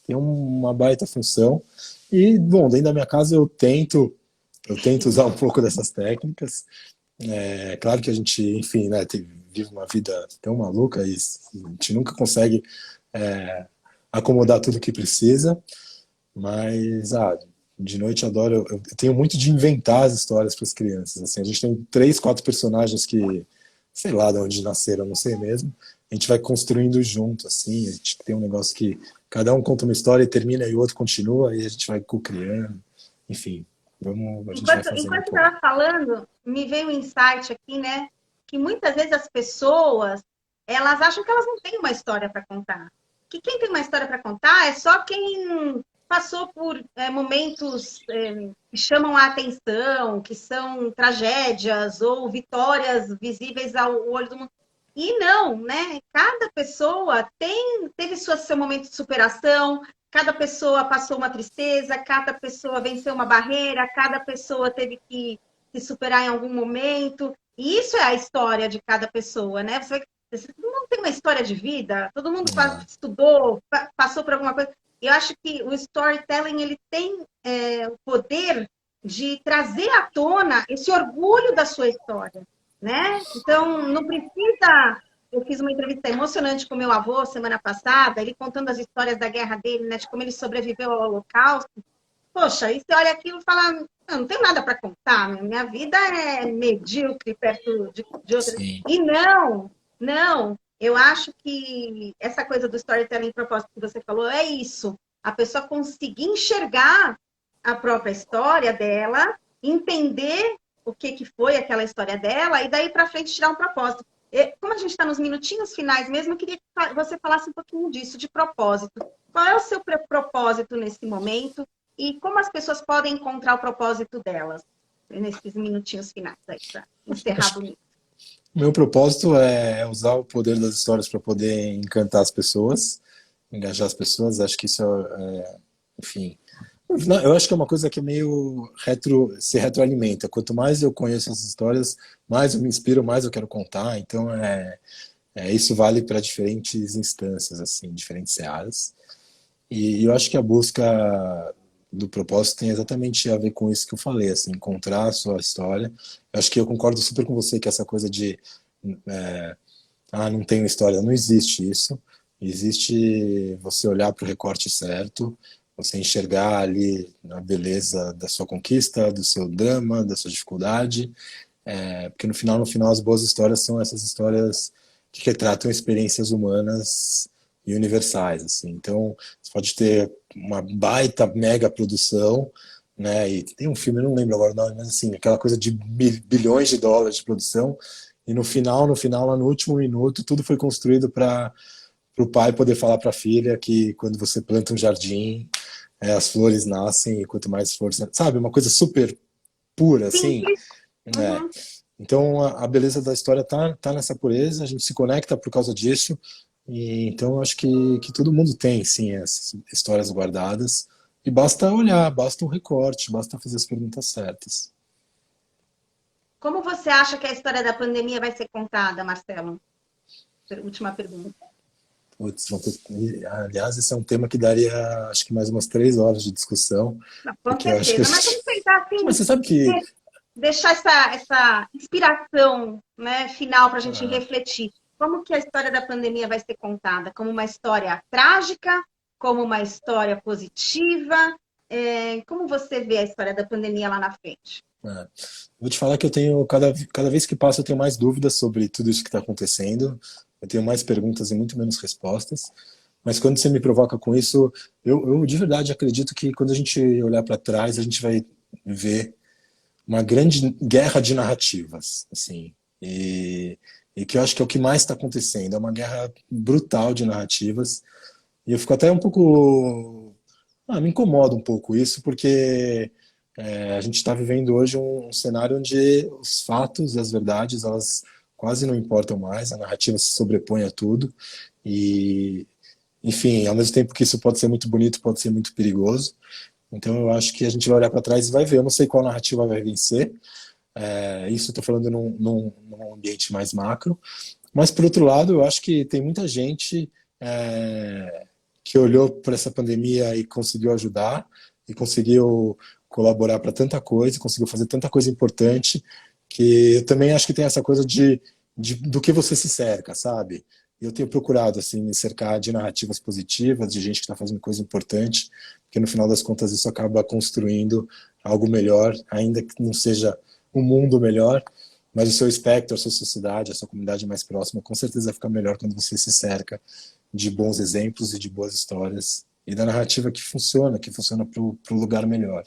B: Tem uma baita função. E, bom, dentro da minha casa eu tento usar um pouco dessas técnicas. Claro que a gente, enfim, né, vive uma vida tão maluca e a gente nunca consegue acomodar tudo que precisa, mas de noite eu adoro, eu tenho muito de inventar as histórias para as crianças. Assim, a gente tem 3, 4 personagens que, sei lá de onde nasceram, não sei mesmo, a gente vai construindo junto, assim, a gente tem um negócio que cada um conta uma história e termina e o outro continua, e a gente vai co-criando, enfim. A gente vai fazendo
A: Enquanto você estava falando, me veio um insight aqui, né? Que muitas vezes as pessoas, elas acham que elas não têm uma história para contar. Que quem tem uma história para contar é só quem passou por momentos que chamam a atenção, que são tragédias ou vitórias visíveis ao olho do mundo. E não, né? Cada pessoa teve seu momento de superação, cada pessoa passou uma tristeza, cada pessoa venceu uma barreira, cada pessoa teve que se superar em algum momento. E isso é a história de cada pessoa, né? Todo mundo tem uma história de vida, todo mundo estudou, passou por alguma coisa. E eu acho que o storytelling ele tem o poder de trazer à tona esse orgulho da sua história, né? Então, não precisa... Eu fiz uma entrevista emocionante com meu avô semana passada, ele contando as histórias da guerra dele, né, de como ele sobreviveu ao Holocausto. Poxa, e você olha aquilo e fala, não tenho nada para contar, minha vida é medíocre perto de outras.
B: Sim.
A: E não, eu acho que essa coisa do storytelling propósito que você falou é isso. A pessoa conseguir enxergar a própria história dela, entender o que foi aquela história dela e daí para frente tirar um propósito. Como a gente está nos minutinhos finais mesmo, eu queria que você falasse um pouquinho disso, de propósito. Qual é o seu propósito nesse momento e como as pessoas podem encontrar o propósito delas nesses minutinhos finais aí, para encerrar bonito?
B: Meu propósito é usar o poder das histórias para poder encantar as pessoas, engajar as pessoas. Acho que isso enfim. Eu acho que é uma coisa que é meio se retroalimenta. Quanto mais eu conheço as histórias, mais eu me inspiro, mais eu quero contar. Então, isso vale para diferentes instâncias, assim, diferentes áreas. E eu acho que a busca do propósito tem exatamente a ver com isso que eu falei, assim, encontrar a sua história. Eu acho que eu concordo super com você que essa coisa de não tenho história, não existe isso. Existe você olhar para o recorte certo, você enxergar ali a beleza da sua conquista, do seu drama, da sua dificuldade, porque no final as boas histórias são essas histórias que retratam experiências humanas e universais, assim. Então, você pode ter uma baita mega produção, né? E tem um filme, eu não lembro agora o nome, mas assim, aquela coisa de bilhões de dólares de produção, e no final, lá no último minuto, tudo foi construído para o pai poder falar para a filha que quando você planta um jardim, as flores nascem e quanto mais flores, sabe, uma coisa super pura, assim.
A: Simples.
B: É.
A: Uhum.
B: Então a beleza da história tá nessa pureza, a gente se conecta por causa disso. E então eu acho que todo mundo tem, sim, essas histórias guardadas. E basta olhar, basta um recorte, basta fazer as perguntas certas.
A: Como você acha que a história da pandemia vai ser contada, Marcelo? Última pergunta.
B: Putz, aliás, esse é um tema que daria, acho que mais umas 3 horas de discussão,
A: Não, com
B: porque eu acho que...
A: certeza, mas vamos tentar
B: Mas
A: assim,
B: você sabe que...
A: deixar essa inspiração, né, final para a gente refletir. Como que a história da pandemia vai ser contada? Como uma história trágica? Como uma história positiva? Como você vê a história da pandemia lá na frente?
B: Vou te falar que eu tenho, cada vez que passa, eu tenho mais dúvidas sobre tudo isso que está acontecendo. Eu tenho mais perguntas e muito menos respostas. Mas quando você me provoca com isso, eu de verdade acredito que quando a gente olhar para trás, a gente vai ver uma grande guerra de narrativas, assim. E que eu acho que é o que mais está acontecendo. É uma guerra brutal de narrativas. E eu fico até um pouco... me incomoda um pouco isso, porque a gente está vivendo hoje um cenário onde os fatos e as verdades, elas quase não importam mais, a narrativa se sobrepõe a tudo. E, enfim, ao mesmo tempo que isso pode ser muito bonito, pode ser muito perigoso. Então eu acho que a gente vai olhar para trás e vai ver. Eu não sei qual narrativa vai vencer. Isso eu estou falando num ambiente mais macro. Mas, por outro lado, eu acho que tem muita gente que olhou para essa pandemia e conseguiu ajudar, e conseguiu colaborar para tanta coisa, conseguiu fazer tanta coisa importante, que eu também acho que tem essa coisa do que você se cerca, sabe? Eu tenho procurado assim me cercar de narrativas positivas, de gente que está fazendo coisa importante, porque no final das contas isso acaba construindo algo melhor, ainda que não seja um mundo melhor, mas o seu espectro, a sua sociedade, a sua comunidade mais próxima, com certeza fica melhor quando você se cerca de bons exemplos e de boas histórias e da narrativa que funciona para o lugar melhor.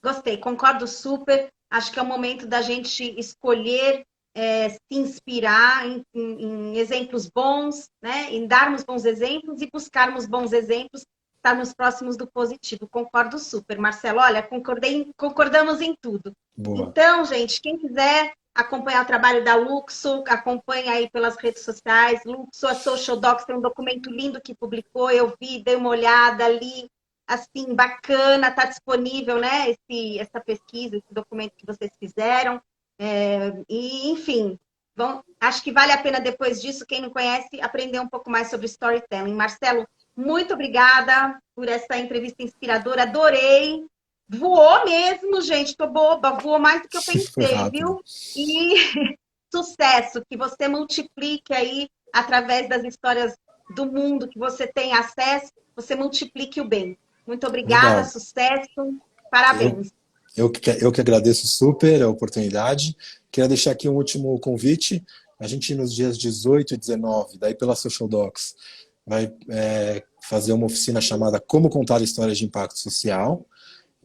A: Gostei, concordo super. Acho que é o momento da gente escolher se inspirar em exemplos bons, né? Em darmos bons exemplos e buscarmos bons exemplos, estarmos próximos do positivo. Concordo super, Marcelo. Olha, concordamos em tudo.
B: Boa.
A: Então, gente, quem quiser acompanhar o trabalho da Luxo, acompanha aí pelas redes sociais. Luxo, a Social Docs tem um documento lindo que publicou, eu vi, dei uma olhada ali, assim, bacana, está disponível, né, essa pesquisa, esse documento que vocês fizeram. E, enfim, acho que vale a pena depois disso, quem não conhece, aprender um pouco mais sobre storytelling. Marcelo, muito obrigada por essa entrevista inspiradora, adorei. Voou mesmo, gente, tô boba, voou mais do que eu
B: Foi
A: pensei,
B: rápido.
A: viu? E sucesso, que você multiplique aí, através das histórias do mundo que você tem acesso, você multiplique o bem. Muito obrigada,
B: Legal.
A: sucesso,
B: Eu,
A: parabéns.
B: eu que agradeço super a oportunidade. Queria deixar aqui um último convite. A gente, nos dias 18 e 19, daí pela Social Docs, vai fazer uma oficina chamada Como Contar Histórias de Impacto Social.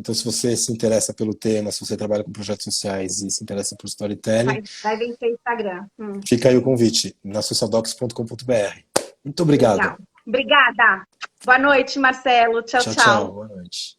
B: Então, se você se interessa pelo tema, se você trabalha com projetos sociais e se interessa por storytelling,
A: Vai vencer o Instagram.
B: fica aí o convite, na socialdocs.com.br. Muito obrigado.
A: Legal. Obrigada. Boa noite, Marcelo. Tchau,
B: Tchau, tchau.
A: tchau.
B: Boa noite.